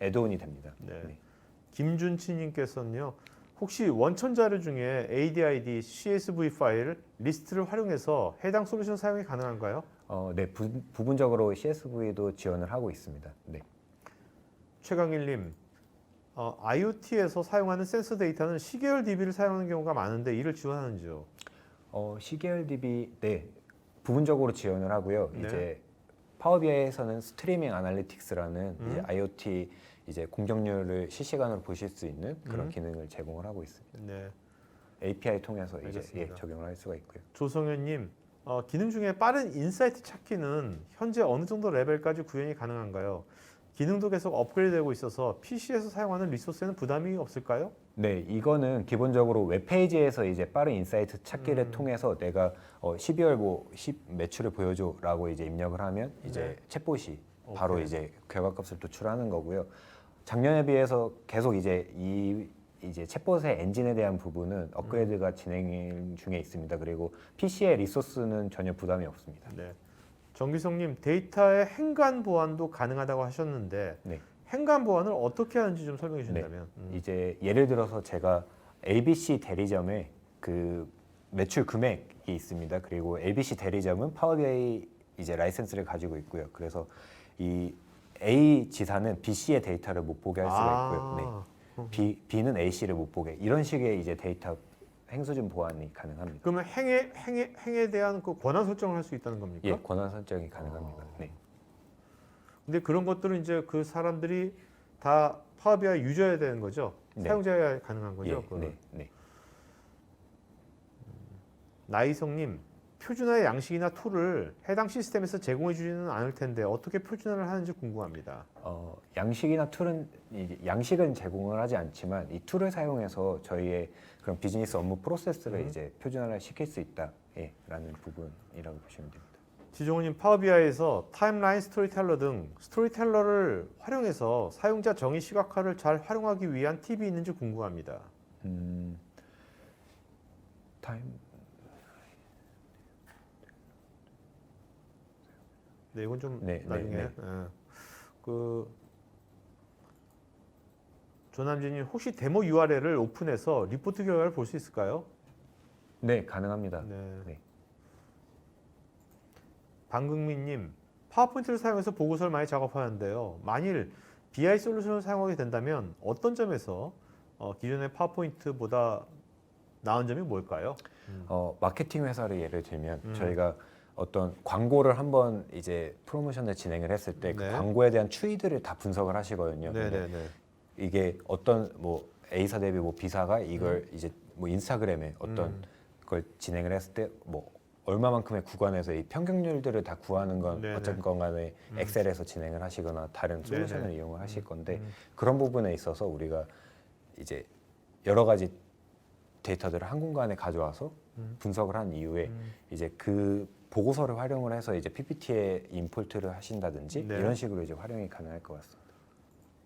Speaker 2: 애드온이 됩니다.
Speaker 1: 네.
Speaker 2: 네.
Speaker 1: 김준치님께서는요. 혹시 원천 자료 중에 ADID, CSV 파일 리스트를 활용해서 해당 솔루션 사용이 가능한가요?
Speaker 2: 네, 부분적으로 CSV도 지원을 하고 있습니다. 네.
Speaker 1: 최강일님, IoT에서 사용하는 센서 데이터는 시계열 DB를 사용하는 경우가 많은데 이를 지원하는지요?
Speaker 2: 시계열 DB 네, 부분적으로 지원을 하고요.
Speaker 1: 네.
Speaker 2: 이제 파워 BI에서는 스트리밍 아날리틱스라는 이제 IoT 이제 공정률을 실시간으로 보실 수 있는 그런 기능을 제공을 하고 있습니다.
Speaker 1: 네.
Speaker 2: API 통해서 이제
Speaker 1: 알겠습니다.
Speaker 2: 적용을 할 수가 있고요.
Speaker 1: 조성현님, 기능 중에 빠른 인사이트 찾기는 현재 어느 정도 레벨까지 구현이 가능한가요? 기능도 계속 업그레이드되고 있어서 PC에서 사용하는 리소스에는 부담이 없을까요?
Speaker 2: 네, 이거는 기본적으로 웹페이지에서 이제 빠른 인사이트 찾기를 통해서 내가 12월 10 매출을 보여줘라고 이제 입력을 하면 이제 챗봇이 바로
Speaker 1: 오케이.
Speaker 2: 이제 결과값을 도출하는 거고요. 작년에 비해서 계속 이제 이제 챗봇의 엔진에 대한 부분은 업그레이드가 진행 중에 있습니다. 그리고 PC의 리소스는 전혀 부담이 없습니다.
Speaker 1: 네. 정기성님, 데이터의 행간 보안도 가능하다고 하셨는데
Speaker 2: 네.
Speaker 1: 행간 보안을 어떻게 하는지 좀 설명해 주신다면.
Speaker 2: 이제 예를 들어서 제가 ABC 대리점에 그 매출 금액이 있습니다. 그리고 ABC 대리점은 파워 BI 이제 라이센스를 가지고 있고요. 그래서 이 A 지사는 BC의 데이터를 못 보게 할 수가 있고요. 네. B는 AC를 못 보게 이런 식의 이제 데이터 행수준 보안이 가능합니다.
Speaker 1: 그러면 행에 대한 그 권한 설정을 할 수 있다는 겁니까?
Speaker 2: 예, 권한 설정이 가능합니다. 네.
Speaker 1: 근데 그런 것들은 이제 그 사람들이 다 파워 BI 유저여야 되는 거죠.
Speaker 2: 네.
Speaker 1: 사용자여야 가능한 거죠.
Speaker 2: 예,
Speaker 1: 그거는.
Speaker 2: 네, 네.
Speaker 1: 나이성님, 표준화의 양식이나 툴을 해당 시스템에서 제공해 주지는 않을 텐데 어떻게 표준화를 하는지 궁금합니다.
Speaker 2: 양식이나 툴은 이제 양식은 제공을 하지 않지만 이 툴을 사용해서 저희의 그런 비즈니스 업무 프로세스를 이제 표준화를 시킬 수 있다라는 부분이라고 보시면 됩니다.
Speaker 1: 지종훈님, 파워 BI에서 타임라인 스토리텔러 등 스토리텔러를 활용해서 사용자 정의 시각화를 잘 활용하기 위한 팁이 있는지 궁금합니다.
Speaker 2: 타임
Speaker 1: 네, 이건 좀
Speaker 2: 네,
Speaker 1: 나중에.
Speaker 2: 네, 네.
Speaker 1: 예. 그 조남진님, 혹시 데모 URL을 오픈해서 리포트 결과를 볼 수 있을까요?
Speaker 2: 네, 가능합니다.
Speaker 1: 네.
Speaker 2: 네.
Speaker 1: 방금민님, 파워포인트를 사용해서 보고서를 많이 작업하는데요. 만일 BI 솔루션을 사용하게 된다면 어떤 점에서 기존의 파워포인트보다 나은 점이 뭘까요?
Speaker 2: 마케팅 회사를 예를 들면 저희가 어떤 광고를 한번 이제 프로모션을 진행을 했을 때 그
Speaker 1: 네.
Speaker 2: 광고에 대한 추이들을 다 분석을 하시거든요. 근데
Speaker 1: 네네네.
Speaker 2: 이게 어떤 뭐 A사 대비 뭐 B사가 이걸 이제 뭐 인스타그램에 어떤 걸 진행을 했을 때 뭐 얼마만큼의 구간에서 이 평균률들을 다 구하는 건
Speaker 1: 네네.
Speaker 2: 어쨌건 간에 엑셀에서 진행을 하시거나 다른 솔루션을
Speaker 1: 네네.
Speaker 2: 이용을 하실 건데 그런 부분에 있어서 우리가 이제 여러 가지 데이터들을 한 공간에 가져와서 분석을 한 이후에 이제 그 보고서를 활용을 해서 이제 PPT에 임포트를 하신다든지
Speaker 1: 네.
Speaker 2: 이런 식으로 이제 활용이 가능할 것 같습니다.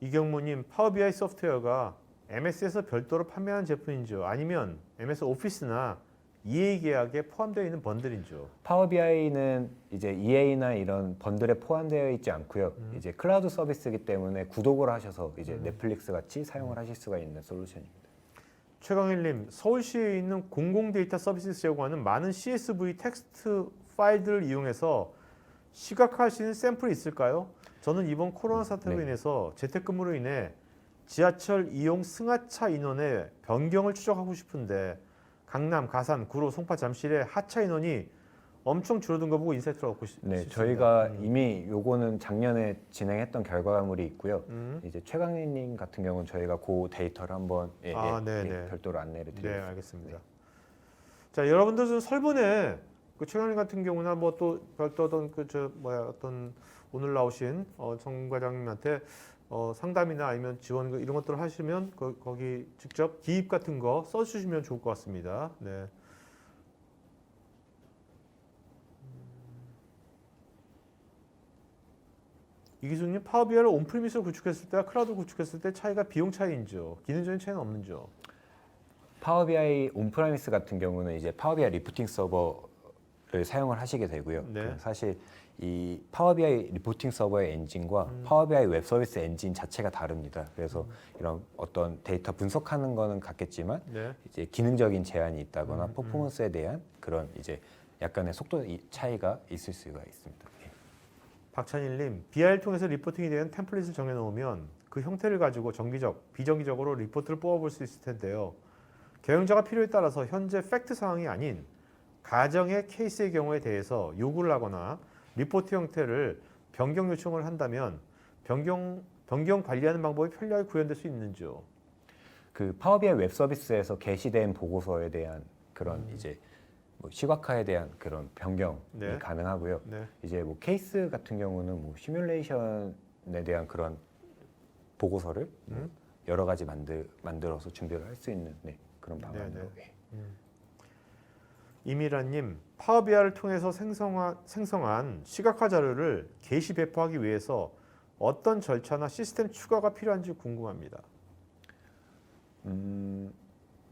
Speaker 1: 이경모님, 파워 BI 소프트웨어가 MS에서 별도로 판매하는 제품인지요? 아니면 MS 오피스나 EA 계약에 포함되어 있는 번들인지요?
Speaker 2: 파워 BI는 이제 EA나 이런 번들에 포함되어 있지 않고요. 이제 클라우드 서비스이기 때문에 구독을 하셔서 이제 넷플릭스 같이 사용을 하실 수가 있는 솔루션입니다.
Speaker 1: 최강일님, 서울시에 있는 공공 데이터 서비스 제공하는 많은 CSV 텍스트 파일들을 이용해서 시각화할 수 있는 샘플이 있을까요? 저는 이번 코로나 사태로
Speaker 2: 네.
Speaker 1: 인해서 재택근무로 인해 지하철 이용 승하차 인원의 변경을 추적하고 싶은데 강남, 가산, 구로, 송파, 잠실의 하차 인원이 엄청 줄어든 거 보고 인사이트를 얻고 싶습니다.
Speaker 2: 네, 저희가 이미 요거는 작년에 진행했던 결과물이 있고요. 이제 최강희님 같은 경우는 저희가 그 데이터를 한번
Speaker 1: 네네.
Speaker 2: 별도로 안내를
Speaker 1: 네,
Speaker 2: 드리겠습니다.
Speaker 1: 알겠습니다. 자, 여러분들 좀 설문에 그 최강희 같은 경우나 뭐 또 별도 어떤 어떤 오늘 나오신 정 과장님한테 상담이나 아니면 지원 이런 것들을 하시면 거기 직접 기입 같은 거 써주시면 좋을 것 같습니다. 네. 이기수님 파워비아이를 온프리미스로 구축했을 때와 클라우드 구축했을 때 차이가 비용 차이인지요? 기능적인 차이는 없는지요?
Speaker 2: 파워비아이 온프라미스 같은 경우는 이제 파워비아이 리포팅 서버를 사용을 하시게 되고요.
Speaker 1: 네.
Speaker 2: 사실 이 파워비아이 리포팅 서버의 엔진과 파워비아이 웹 서비스 엔진 자체가 다릅니다. 그래서 이런 어떤 데이터 분석하는 거는 같겠지만
Speaker 1: 네.
Speaker 2: 이제 기능적인 제한이 있다거나 퍼포먼스에 대한 그런 이제 약간의 속도 차이가 있을 수가 있습니다. 예.
Speaker 1: 박찬일님, BI를 통해서 리포팅에 대한 템플릿을 정해놓으면 그 형태를 가지고 정기적, 비정기적으로 리포트를 뽑아볼 수 있을 텐데요. 경영자가 필요에 따라서 현재 팩트 상황이 아닌 가정의 케이스의 경우에 대해서 요구를 하거나 리포트 형태를 변경 요청을 한다면 변경 관리하는 방법이 편리하게 구현될 수 있는지요?
Speaker 2: 그 파워비아이 웹 서비스에서 게시된 보고서에 대한 그런 이제 뭐 시각화에 대한 그런 변경이
Speaker 1: 네.
Speaker 2: 가능하고요.
Speaker 1: 네.
Speaker 2: 이제 뭐 케이스 같은 경우는 뭐 시뮬레이션에 대한 그런 보고서를 뭐 여러 가지 만들어서 준비를 할 수 있는 그런 방안으로. 예.
Speaker 1: 이미라님, 파워비아이를 통해서 생성한 시각화 자료를 게시 배포하기 위해서 어떤 절차나 시스템 추가가 필요한지 궁금합니다.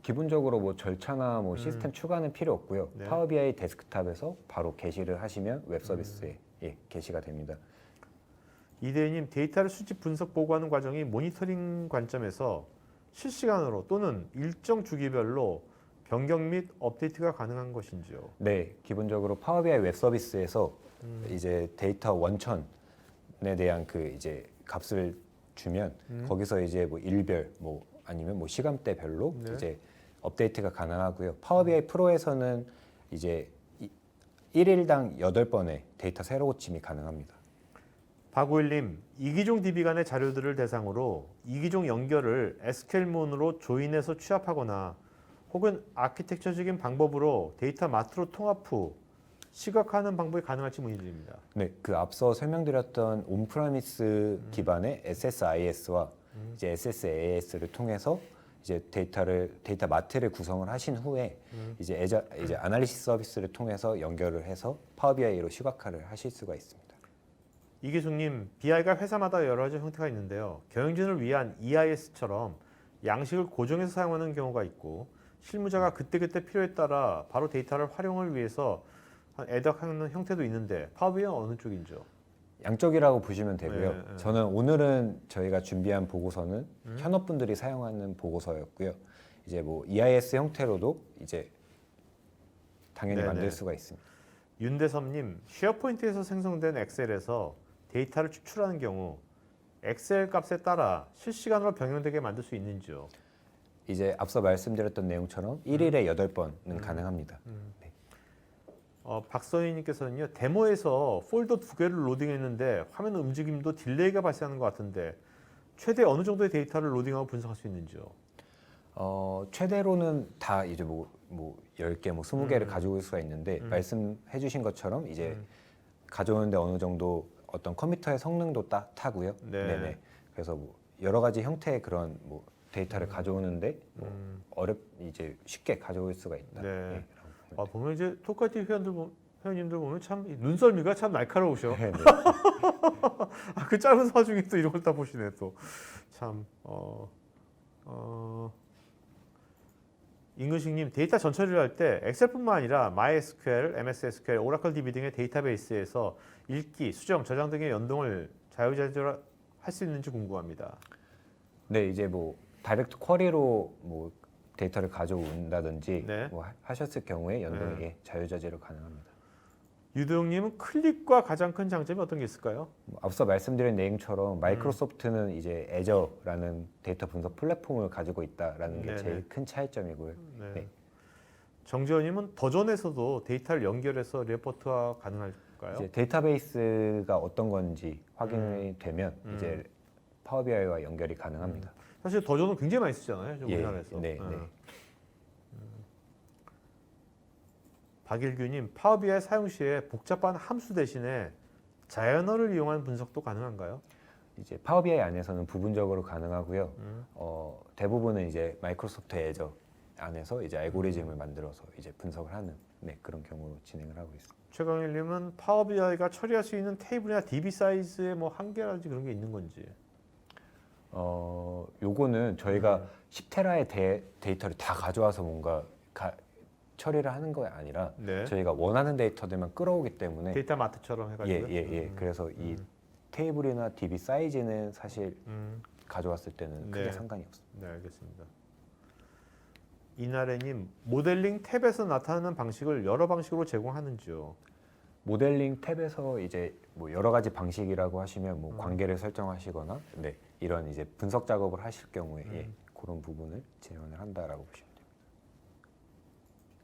Speaker 2: 기본적으로 뭐 절차나 뭐 시스템 추가는 필요 없고요.
Speaker 1: 네.
Speaker 2: 파워비아이 데스크탑에서 바로 게시를 하시면 웹 서비스에 게시가 됩니다.
Speaker 1: 이대희님, 데이터를 수집, 분석, 보고하는 과정이 모니터링 관점에서 실시간으로 또는 일정 주기별로 변경 및 업데이트가 가능한 것인지요?
Speaker 2: 네, 기본적으로 파워비아이 웹 서비스에서 이제 데이터 원천에 대한 그 이제 값을 주면 거기서 이제 뭐 일별 뭐 아니면 뭐 시간대별로
Speaker 1: 네.
Speaker 2: 이제 업데이트가 가능하고요. 파워비아이 프로에서는 이제 1일당 8번의 데이터 새로 고침이 가능합니다.
Speaker 1: 박우일님, 이기종 DB 간의 자료들을 대상으로 이기종 연결을 SQL문으로 조인해서 취합하거나 혹은 아키텍처적인 방법으로 데이터 마트로 통합 후 시각화하는 방법이 가능할지 문의드립니다.
Speaker 2: 네, 그 앞서 설명드렸던 온프라미스 기반의 SSIS와 이제 SSAS를 통해서 이제 데이터 마트를 구성을 하신 후에 이제 아날리시스 서비스를 통해서 연결을 해서 파워비아이로 시각화를 하실 수가 있습니다.
Speaker 1: 이기숙님, BI가 회사마다 여러 가지 형태가 있는데요. 경영진을 위한 EIS처럼 양식을 고정해서 사용하는 경우가 있고 실무자가 그때그때 필요에 따라 바로 데이터를 활용을 위해서 애덕하는 형태도 있는데 파워비아이는 어느 쪽인지요?
Speaker 2: 양쪽이라고 보시면 되고요.
Speaker 1: 네, 네.
Speaker 2: 저는 오늘은 저희가 준비한 보고서는 현업분들이 사용하는 보고서였고요. 이제 뭐 EIS 형태로도 이제 당연히
Speaker 1: 네,
Speaker 2: 만들
Speaker 1: 네.
Speaker 2: 수가 있습니다.
Speaker 1: 윤대섭님, 쉐어포인트에서 생성된 엑셀에서 데이터를 추출하는 경우 엑셀 값에 따라 실시간으로 변경되게 만들 수 있는지요?
Speaker 2: 이제 앞서 말씀드렸던 내용처럼 1일에 8번은 가능합니다. 네.
Speaker 1: 박선희님께서는요, 데모에서 폴더 2개를 로딩했는데 화면 움직임도 딜레이가 발생하는 것 같은데 최대 어느 정도의 데이터를 로딩하고 분석할 수 있는지요?
Speaker 2: 최대로는 다 이제 뭐 10개, 뭐 20개를 가지고 올 수가 있는데 말씀해 주신 것처럼 이제 가져오는데 어느 정도 어떤 컴퓨터의 성능도 타고요.
Speaker 1: 네.
Speaker 2: 네네. 그래서 뭐 여러 가지 형태의 그런 뭐 데이터를 가져오는데 뭐 이제 쉽게 가져올 수가 있다.
Speaker 1: 네.
Speaker 2: 예, 라고
Speaker 1: 보면 이제 토카티 회원님들 보면 참 눈썰미가 참 날카로우셔.
Speaker 2: 네, 네.
Speaker 1: 그 짧은 와중에 또 이런 걸 다 보시네 또. 참 임근식님, 데이터 전처리를 할 때 엑셀뿐만 아니라 MySQL, MS SQL, 오라클 DB 등의 데이터베이스에서 읽기, 수정, 저장 등의 연동을 자유자재로 할 수 있는지 궁금합니다.
Speaker 2: 네, 이제 뭐 다이렉트 쿼리로 뭐 데이터를 가져온다든지
Speaker 1: 네.
Speaker 2: 뭐 하셨을 경우에 연동이 자유자재로 가능합니다.
Speaker 1: 유도영님은 클릭과 가장 큰 장점이 어떤 게 있을까요?
Speaker 2: 뭐 앞서 말씀드린 내용처럼 마이크로소프트는 이제 애저라는 데이터 분석 플랫폼을 가지고 있다라는 게
Speaker 1: 네네.
Speaker 2: 제일 큰 차이점이고요.
Speaker 1: 네.
Speaker 2: 네.
Speaker 1: 정재원님은 더존에서도 데이터를 연결해서 레포트가 가능할까요?
Speaker 2: 이제 데이터베이스가 어떤 건지 확인이 되면 이제 파워비아이와 연결이 가능합니다.
Speaker 1: 사실 더존은 굉장히 많이 쓰잖아요,
Speaker 2: 예,
Speaker 1: 우리나라에서.
Speaker 2: 네, 네.
Speaker 1: 박일규님, 파워비아이 사용 시에 복잡한 함수 대신에 자연어를 이용한 분석도 가능한가요?
Speaker 2: 이제 파워비아이 안에서는 부분적으로 가능하고요. 대부분은 이제 마이크로소프트 애저 안에서 이제 알고리즘을 만들어서 이제 분석을 하는 그런 경우로 진행을 하고 있습니다.
Speaker 1: 최강일님은 파워 BI가 처리할 수 있는 테이블이나 DB 사이즈의 뭐 한계라든지 그런 게 있는 건지.
Speaker 2: 요거는 저희가 10테라의 데이터를 다 가져와서 뭔가 처리를 하는 거 아니라
Speaker 1: 네.
Speaker 2: 저희가 원하는 데이터들만 끌어오기 때문에
Speaker 1: 데이터 마트처럼 해가지고.
Speaker 2: 예. 그래서 이 테이블이나 DB 사이즈는 사실 가져왔을 때는 크게
Speaker 1: 네.
Speaker 2: 상관이 없습니다.
Speaker 1: 네, 알겠습니다. 이나래님, 모델링 탭에서 나타나는 방식을 여러 방식으로 제공하는지요?
Speaker 2: 모델링 탭에서 이제 뭐 여러 가지 방식이라고 하시면 뭐 관계를 설정하시거나 이런 이제 분석 작업을 하실 경우에 그런 부분을 지원을 한다라고 보시면 됩니다.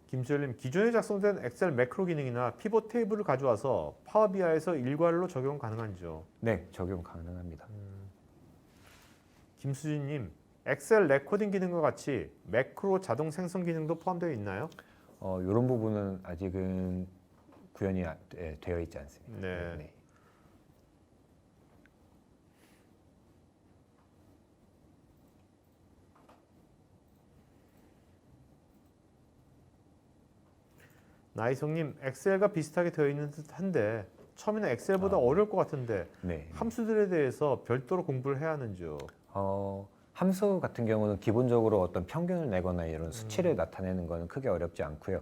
Speaker 1: 김수열님, 기존에 작성된 엑셀 매크로 기능이나 피벗 테이블을 가져와서 파워 BI에서 일괄로 적용 가능한지요?
Speaker 2: 네, 적용 가능합니다.
Speaker 1: 김수진님, 엑셀 레코딩 기능과 같이 매크로 자동 생성 기능도 포함되어 있나요?
Speaker 2: 이런 부분은 아직은 구현이 되어 있지 않습니다.
Speaker 1: 네. 나이성님, 엑셀과 비슷하게 되어 있는 듯한데 처음에는 엑셀보다 어려울 것 같은데
Speaker 2: 네.
Speaker 1: 함수들에 대해서 별도로 공부를 해야 하는지요?
Speaker 2: 함수 같은 경우는 기본적으로 어떤 평균을 내거나 이런 수치를 나타내는 거는 크게 어렵지 않고요.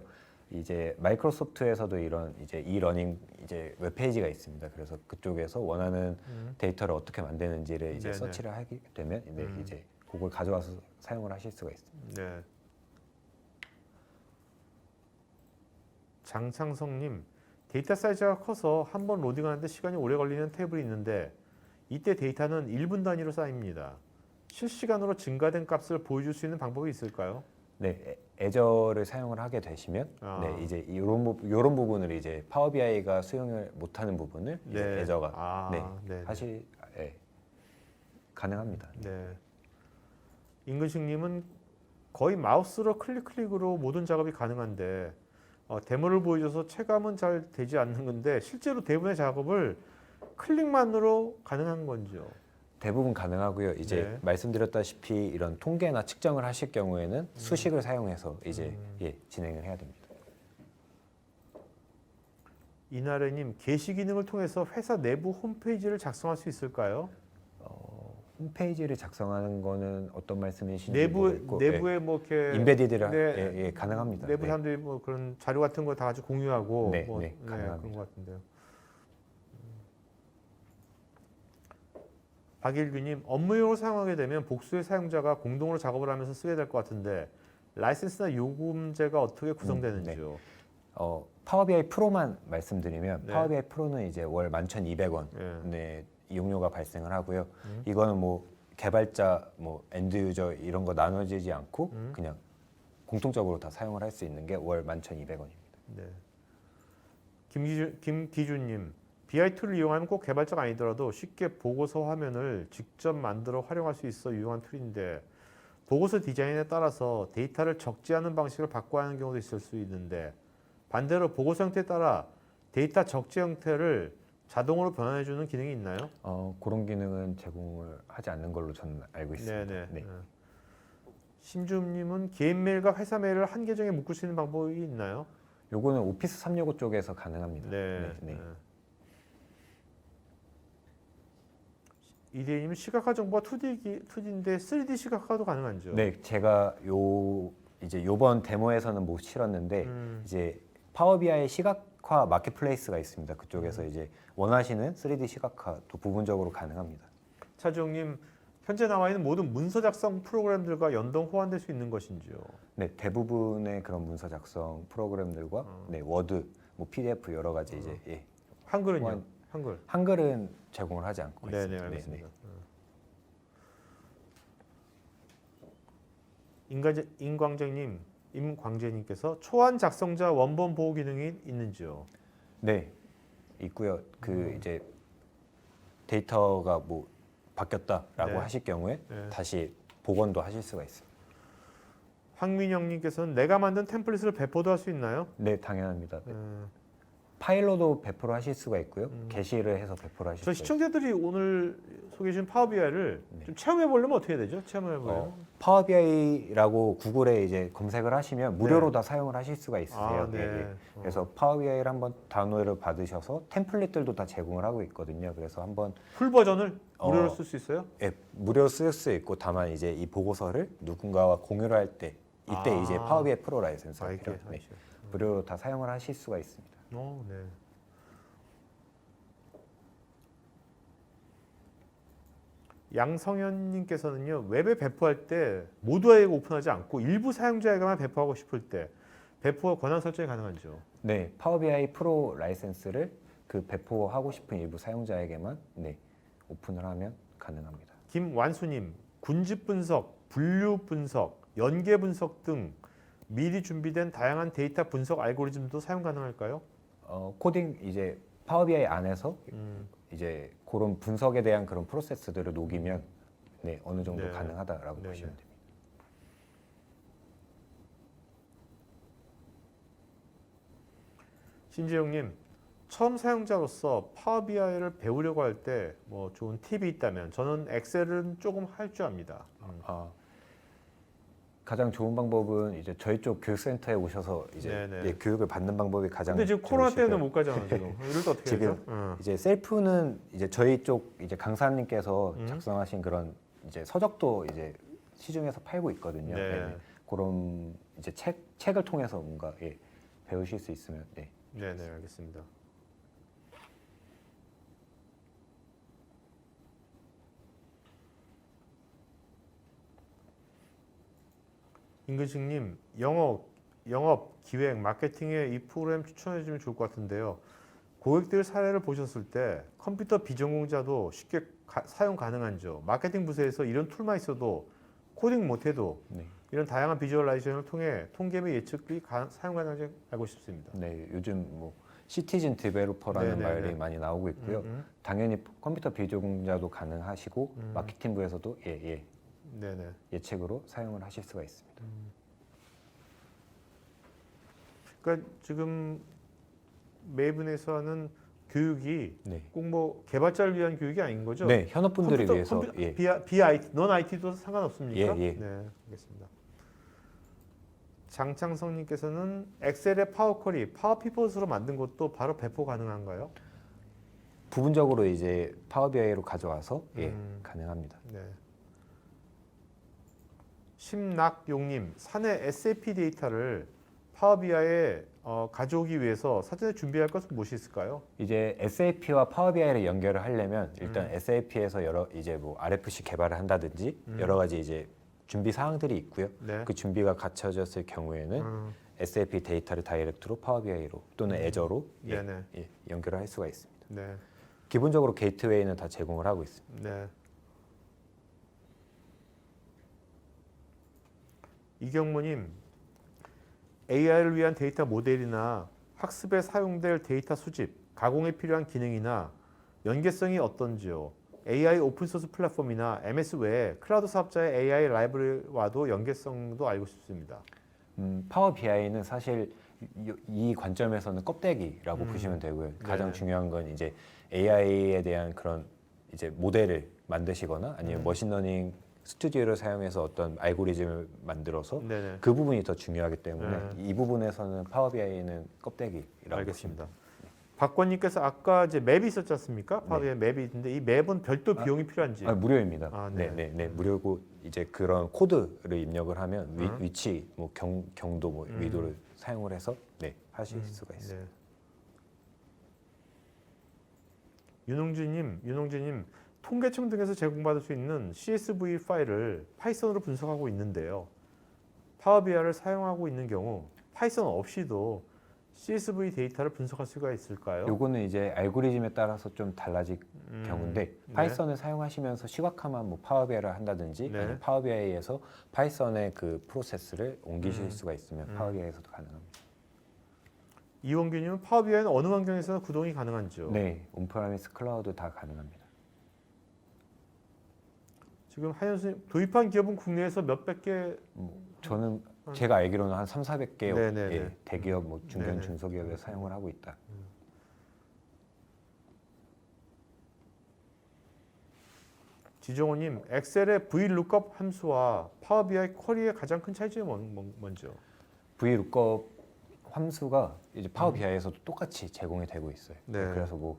Speaker 2: 이제 마이크로소프트에서도 이런 이제 이러닝 이제 웹페이지가 있습니다. 그래서 그쪽에서 원하는 데이터를 어떻게 만드는지를 이제
Speaker 1: 네네.
Speaker 2: 서치를 하게 되면 이제 그걸 가져와서 사용을 하실 수가 있습니다.
Speaker 1: 네. 장창성님, 데이터 사이즈가 커서 한 번 로딩하는데 시간이 오래 걸리는 테이블이 있는데 이때 데이터는 1분 단위로 쌓입니다. 실시간으로 증가된 값을 보여줄 수 있는 방법이 있을까요?
Speaker 2: 네, 애저를 사용을 하게 되시면 이제 이런 부분을 이제 파워 BI가 수용을 못하는 부분을 이제 애저가 가능합니다.
Speaker 1: 네. 임근식님은 거의 마우스로 클릭으로 모든 작업이 가능한데 데모를 보여줘서 체감은 잘 되지 않는 건데 실제로 대부분의 작업을 클릭만으로 가능한 건지요?
Speaker 2: 대부분 가능하고요. 이제
Speaker 1: 네.
Speaker 2: 말씀드렸다시피 이런 통계나 측정을 하실 경우에는 수식을 사용해서 이제 진행을 해야 됩니다.
Speaker 1: 이나래님, 게시 기능을 통해서 회사 내부 홈페이지를 작성할 수 있을까요?
Speaker 2: 홈페이지를 작성하는 거는 어떤 말씀이신지 모르겠고
Speaker 1: 내부에 뭐 이렇게
Speaker 2: 인베디드를 가능합니다.
Speaker 1: 내부 사람들이 뭐 그런 자료 같은 거 다 같이 공유하고
Speaker 2: 가능합니다.
Speaker 1: 그런 것 같은데요. 박일규님, 업무용으로 사용하게 되면 복수의 사용자가 공동으로 작업을 하면서 쓰게 될 것 같은데 라이센스나 요금제가 어떻게 구성되는지요?
Speaker 2: 파워 BI 프로만 말씀드리면
Speaker 1: 네.
Speaker 2: 파워 BI 프로는 이제 월 11,200원 이용료가 발생을 하고요. 이거는 뭐 개발자, 뭐 엔드 유저 이런 거 나눠지지 않고 그냥 공통적으로 다 사용을 할 수 있는 게 월 11,200원입니다.
Speaker 1: 네. 김기준님, BI 툴을 이용하면 꼭 개발자가 아니더라도 쉽게 보고서 화면을 직접 만들어 활용할 수 있어 유용한 툴인데 보고서 디자인에 따라서 데이터를 적지 않은 방식을 바꿔야 하는 경우도 있을 수 있는데 반대로 보고서 형태에 따라 데이터 적재 형태를 자동으로 변환해주는 기능이 있나요?
Speaker 2: 그런 기능은 제공을 하지 않는 걸로 저는 알고 있습니다.
Speaker 1: 네네. 심주님은 개인 메일과 회사 메일을 한 계정에 묶을 수 있는 방법이 있나요?
Speaker 2: 요거는 오피스 365 쪽에서 가능합니다.
Speaker 1: 네. 이대님은 시각화 정보가 2D인데 3D 시각화도 가능한지요?
Speaker 2: 네, 제가 이제 요번 데모에서는 못 실었는데 이제 파워 BI 시각화 마켓플레이스가 있습니다. 그쪽에서 이제 원하시는 3D 시각화도 부분적으로 가능합니다.
Speaker 1: 차주영님, 현재 나와 있는 모든 문서 작성 프로그램들과 연동 호환될 수 있는 것인지요?
Speaker 2: 네, 대부분의 그런 문서 작성 프로그램들과 워드, 뭐 PDF 여러 가지 이제
Speaker 1: 한글은요?
Speaker 2: 한글은 제공을 하지 않고
Speaker 1: 네네,
Speaker 2: 있습니다.
Speaker 1: 알겠습니다. 임광재님, 임광재님께서 작성자 원본 보호 기능이 있는지요?
Speaker 2: 네, 있고요. 이제 데이터가 뭐 바뀌었다라고 하실 경우에 다시 복원도 하실 수가 있습니다.
Speaker 1: 황민영님께서는 내가 만든 템플릿을 배포도 할 수 있나요?
Speaker 2: 네, 당연합니다. 파일로도 배포를 하실 수가 있고요. 게시를 해서 배포를 하실
Speaker 1: 저
Speaker 2: 수가
Speaker 1: 시청자들이 오늘 소개해 주신 파워비아이를
Speaker 2: 네.
Speaker 1: 좀 체험해 보려면 어떻게 되죠? 체험해 보려면.
Speaker 2: 파워 BI라고 구글에 이제 검색을 하시면 무료로 다 사용을 하실 수가 있으세요.
Speaker 1: 아, 네.
Speaker 2: 예, 예. 그래서 파워 BI를 한번 다운로드를 받으셔서 템플릿들도 다 제공을 하고 있거든요. 그래서 한번
Speaker 1: 풀 버전을 무료로
Speaker 2: 어.
Speaker 1: 쓸 수 있어요?
Speaker 2: 예, 무료로 쓸 수 있고 다만 이제 이 보고서를 누군가와 공유를 할 때 이때
Speaker 1: 아.
Speaker 2: 이제 파워 BI 프로 라이센스가
Speaker 1: 이렇게
Speaker 2: 필요. 네.
Speaker 1: 하시죠.
Speaker 2: 무료로 다 사용을 하실 수가 있습니다.
Speaker 1: 네. 양성현님께서는요, 웹에 배포할 때 모두에게 오픈하지 않고 일부 사용자에게만 배포하고 싶을 때 배포 권한 설정이 가능한죠?
Speaker 2: 네, 파워 BI 프로 라이센스를 그 배포하고 싶은 일부 사용자에게만 네, 오픈을 하면 가능합니다.
Speaker 1: 김완수님, 군집 분석, 분류 분석, 연계 분석 등 미리 준비된 다양한 데이터 분석 알고리즘도 사용 가능할까요?
Speaker 2: 코딩 이제 파워 BI 안에서
Speaker 1: 음,
Speaker 2: 이제 그런 분석에 대한 그런 프로세스들을 녹이면 네, 어느 정도
Speaker 1: 네.
Speaker 2: 가능하다라고
Speaker 1: 네,
Speaker 2: 보시면
Speaker 1: 네.
Speaker 2: 됩니다.
Speaker 1: 신재용님, 처음 사용자로서 파워 BI를 배우려고 할 때 뭐 좋은 팁이 있다면 저는 엑셀은 조금 할 줄 압니다.
Speaker 2: 가장 좋은 방법은 이제 저희 쪽 교육센터에 오셔서 이제
Speaker 1: 네네.
Speaker 2: 예, 교육을 받는 방법이 가장
Speaker 1: 근데 지금 코로나
Speaker 2: 좋으시고요.
Speaker 1: 때문에 못 가잖아 지금. 이럴 때 어떻게
Speaker 2: 지금
Speaker 1: 하죠? 응.
Speaker 2: 이제 셀프는 이제 저희 쪽 이제 강사님께서
Speaker 1: 음.
Speaker 2: 작성하신 그런 이제 서적도 이제 시중에서 팔고 있거든요.
Speaker 1: 네.
Speaker 2: 네. 그런 이제 책을 통해서 뭔가 예, 배우실 수 있으면 네.
Speaker 1: 네네 알겠습니다. 임근식님, 영업, 기획, 마케팅에 이 프로그램 추천해 주면 좋을 것 같은데요. 고객들 사례를 보셨을 때 컴퓨터 비전공자도 쉽게 사용 가능한죠. 마케팅 부서에서 이런 툴만 있어도 코딩 못해도
Speaker 2: 네.
Speaker 1: 이런 다양한 비주얼라이제이션을 통해 통계 및 예측이 사용 가능한지 알고 싶습니다.
Speaker 2: 네, 요즘 뭐 시티즌 디벨로퍼라는
Speaker 1: 네네네.
Speaker 2: 말이 많이 나오고 있고요. 당연히 컴퓨터 비전공자도 가능하시고 마케팅부에서도
Speaker 1: 네네.
Speaker 2: 예측으로 사용을 하실 수가 있습니다.
Speaker 1: 그러니까 지금 매분에서 하는 교육이
Speaker 2: 네.
Speaker 1: 꼭 뭐 개발자를 위한 교육이 아닌 거죠?
Speaker 2: 네, 현업분들을 위해서 예.
Speaker 1: BIT, 넌 IT도 상관없습니까?
Speaker 2: 예, 예.
Speaker 1: 네, 알겠습니다. 장창성님께서는 엑셀의 파워쿼리, 파워피벗으로 만든 것도 바로 배포 가능한가요?
Speaker 2: 부분적으로 이제 파워 BI로 가져와서 예, 가능합니다.
Speaker 1: 네. 심낙용님, 사내 SAP 데이터를 파워 BI에 가져오기 위해서 사전에 준비할 것은 무엇이 있을까요?
Speaker 2: 이제 SAP와 파워 BI를 연결을 하려면 일단 SAP에서 여러 이제 뭐 RFC 개발을 한다든지 여러 가지 이제 준비 사항들이 있고요.
Speaker 1: 네.
Speaker 2: 그 준비가 갖춰졌을 경우에는 SAP 데이터를 다이렉트로 파워 BI로 또는 애저로
Speaker 1: 네네.
Speaker 2: 연결을 할 수가 있습니다.
Speaker 1: 네.
Speaker 2: 기본적으로 게이트웨이는 다 제공을 하고 있습니다.
Speaker 1: 네. 이경모님, AI를 위한 데이터 모델이나 학습에 사용될 데이터 수집, 가공에 필요한 기능이나 연계성이 어떤지요? AI 오픈소스 플랫폼이나 MS 외에 클라우드 사업자의 AI 라이브러리와도 연계성도 알고 싶습니다.
Speaker 2: 파워 BI는 사실 이 관점에서는 껍데기라고 보시면 되고요. 가장
Speaker 1: 네네.
Speaker 2: 중요한 건 이제 AI에 대한 그런 이제 모델을 만드시거나 아니면 머신러닝 스튜디오를 사용해서 어떤 알고리즘을 만들어서
Speaker 1: 네네.
Speaker 2: 그 부분이 더 중요하기 때문에
Speaker 1: 네.
Speaker 2: 이 부분에서는 파워 BI는 껍데기라고 보시면
Speaker 1: 알겠습니다. 박권님께서 아까 이제 맵이 있었지 않습니까? 파워비아이 맵이 있는데 이 맵은 별도 비용이 필요한지.
Speaker 2: 무료입니다.
Speaker 1: 아, 네.
Speaker 2: 네, 무료고 이제 그런 코드를 입력을 하면 위치, 뭐 경도, 뭐 위도를 사용을 해서 네 하실 수가 있어요.
Speaker 1: 네. 윤홍진님, 통계청 등에서 제공받을 수 있는 CSV 파일을 파이썬으로 분석하고 있는데요. 파워비아이를 사용하고 있는 경우 파이썬 없이도 CSV 데이터를 분석할 수가 있을까요?
Speaker 2: 요거는 이제 알고리즘에 따라서 좀 달라질 경우인데
Speaker 1: 네.
Speaker 2: 파이썬을 사용하시면서 시각화만 뭐 파워비아이를 한다든지
Speaker 1: 네.
Speaker 2: 아니면 파워비아이에서 파이썬의 그 프로세스를 옮기실 수가 있으면 파워비아이에서도 가능합니다.
Speaker 1: 이원규님은 파워비아이는 어느 환경에서나 구동이 가능한지요?
Speaker 2: 네, 온프라미스 클라우드 다 가능합니다.
Speaker 1: 지금 한현수님 도입한 기업은 국내에서 몇백 개.
Speaker 2: 저는 제가 알기로는 한 3, 400개
Speaker 1: 네네네.
Speaker 2: 대기업, 뭐 중견,
Speaker 1: 네네.
Speaker 2: 중소기업에 사용을 하고 있다.
Speaker 1: 지정호님, 엑셀의 VLOOKUP 함수와 파워 BI 쿼리의 가장 큰 차이점이 뭔지요?
Speaker 2: VLOOKUP 함수가 이제 파워 BI에서도 똑같이 제공이 되고 있어요.
Speaker 1: 네.
Speaker 2: 그래서 뭐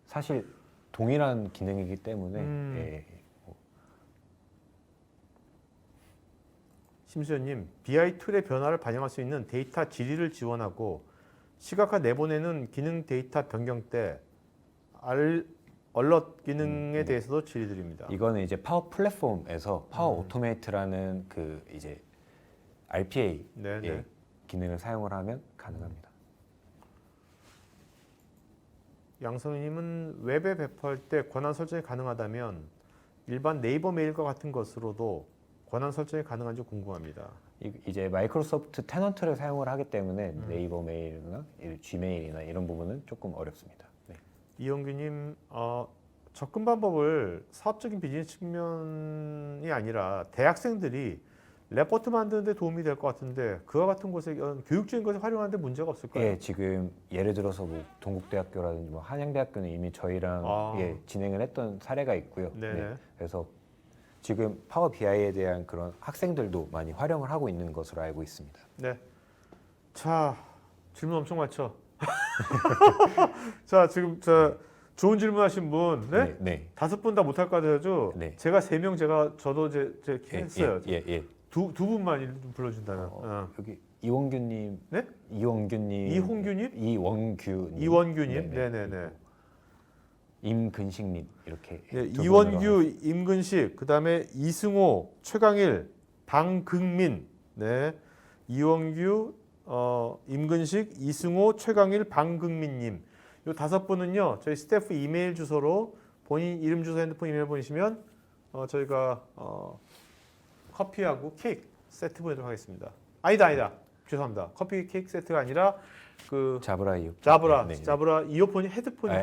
Speaker 2: 사실 동일한 기능이기 때문에 예,
Speaker 1: 심수연님, BI 툴의 변화를 반영할 수 있는 데이터 질의를 지원하고 시각화 내보내는 기능 데이터 변경 때 얼럿 기능에 대해서도 질의드립니다.
Speaker 2: 이거는 이제 파워 플랫폼에서 파워 오토메이트라는 그 이제 RPA
Speaker 1: 네네.
Speaker 2: 예, 기능을 사용을 하면 가능합니다.
Speaker 1: 양성희님은 웹에 배포할 때 권한 설정이 가능하다면 일반 네이버 메일과 같은 것으로도 권한 설정이 가능한지 궁금합니다.
Speaker 2: 이제 마이크로소프트 테넌트를 사용을 하기 때문에 네이버 메일이나 G메일이나 이런 부분은 조금 어렵습니다. 네.
Speaker 1: 이영규님, 접근 방법을 사업적인 비즈니스 측면이 아니라 대학생들이 레포트 만드는 데 도움이 될 것 같은데 그와 같은 곳에 교육적인 것에 활용하는데 문제가 없을까요?
Speaker 2: 예, 지금 예를 들어서 뭐 동국대학교라든지 뭐 한양대학교는 이미 저희랑 예, 진행을 했던 사례가 있고요.
Speaker 1: 네네.
Speaker 2: 그래서 지금 파워 BI에 대한 그런 학생들도 많이 활용을 하고 있는 것으로 알고 있습니다.
Speaker 1: 네. 자, 질문 엄청 많죠? 자, 지금 좋은 질문하신 분, 네?
Speaker 2: 네.
Speaker 1: 5분 다 못할 것 같아가지고
Speaker 2: 네.
Speaker 1: 제가 3명 저도 이제 했어요.
Speaker 2: 예.
Speaker 1: 두 분만 좀 불러준다면.
Speaker 2: 여기 이원규님,
Speaker 1: 네?
Speaker 2: 이원규님,
Speaker 1: 이홍규님?
Speaker 2: 이원규님,
Speaker 1: 네네네.
Speaker 2: 임근식님 이렇게
Speaker 1: 네,
Speaker 2: 두 분으로
Speaker 1: 이원규, 임근식, 그다음에 이승호, 최강일, 방극민, 네, 이원규, 임근식, 이승호, 최강일, 방극민님. 이 5분은요 저희 스태프 이메일 주소로 본인 이름, 주소, 핸드폰, 이메일 보내시면 저희가 커피하고 케이크 세트 보내도록 하겠습니다. 아니다. 죄송합니다. 커피 케이크 세트가 아니라 그
Speaker 2: 자브라
Speaker 1: 이어폰이 헤드폰이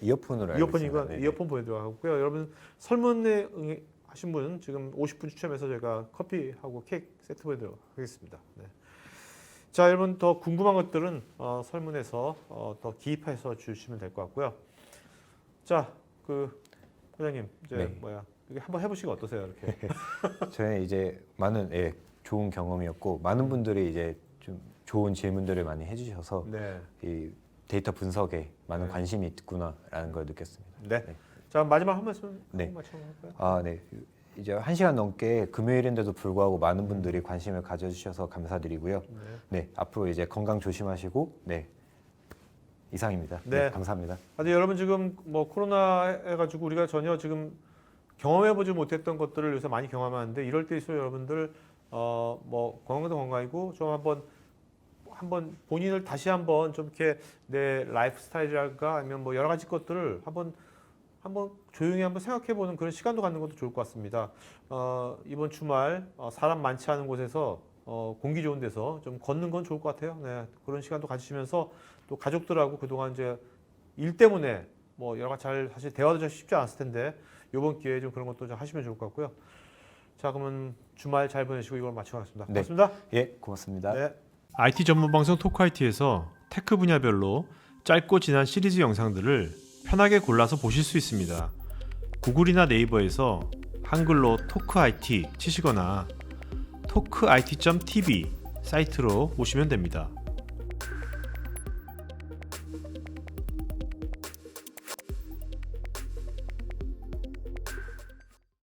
Speaker 2: 이어폰으로
Speaker 1: 이어폰이고 이어폰 보내도록 하고요. 여러분 설문에 응하신 분 지금 50분 추첨해서 저희가 커피하고 케이크 세트 보내도록 하겠습니다. 네. 자, 여러분 더 궁금한 것들은 설문에서 더 기입해서 주시면 될 것 같고요. 자, 그 회장님 이제 이게 한번 해보시고 어떠세요? 이렇게.
Speaker 2: 저는 이제 많은 좋은 경험이었고 많은 분들이 이제 좀 좋은 질문들을 많이 해주셔서
Speaker 1: 네.
Speaker 2: 이 데이터 분석에 많은 관심이 있구나라는 걸 느꼈습니다.
Speaker 1: 네. 자, 마지막 한 말씀
Speaker 2: 네.
Speaker 1: 할까요?
Speaker 2: 네. 이제 1시간 넘게 금요일인데도 불구하고 많은 분들이 관심을 가져주셔서 감사드리고요. 네. 앞으로 이제 건강 조심하시고 이상입니다.
Speaker 1: 네.
Speaker 2: 감사합니다.
Speaker 1: 여러분 지금 뭐 코로나 해가지고 우리가 전혀 지금 경험해보지 못했던 것들을 요새 많이 경험하는데 이럴 때일수록 여러분들 뭐 건강도 건강이고 좀 한번 본인을 다시 한번 좀 이렇게 내 라이프 스타일이랄까 아니면 뭐 여러 가지 것들을 한번 조용히 한번 생각해보는 그런 시간도 갖는 것도 좋을 것 같습니다. 이번 주말 사람 많지 않은 곳에서 공기 좋은 데서 좀 걷는 건 좋을 것 같아요. 네, 그런 시간도 가지시면서 또 가족들하고 그동안 이제 일 때문에 뭐 여러 가지 사실 대화도 좀 쉽지 않았을 텐데 이번 기회에 좀 그런 것도 좀 하시면 좋을 것 같고요. 자, 그러면 주말 잘 보내시고 이걸 마치고 가겠습니다. 고맙습니다.
Speaker 2: 예, 고맙습니다.
Speaker 1: 네.
Speaker 3: IT 전문 방송 토크IT에서 테크 분야별로 짧고 진한 시리즈 영상들을 편하게 골라서 보실 수 있습니다. 구글이나 네이버에서 한글로 토크IT 치시거나 토크IT.tv 사이트로 오시면 됩니다.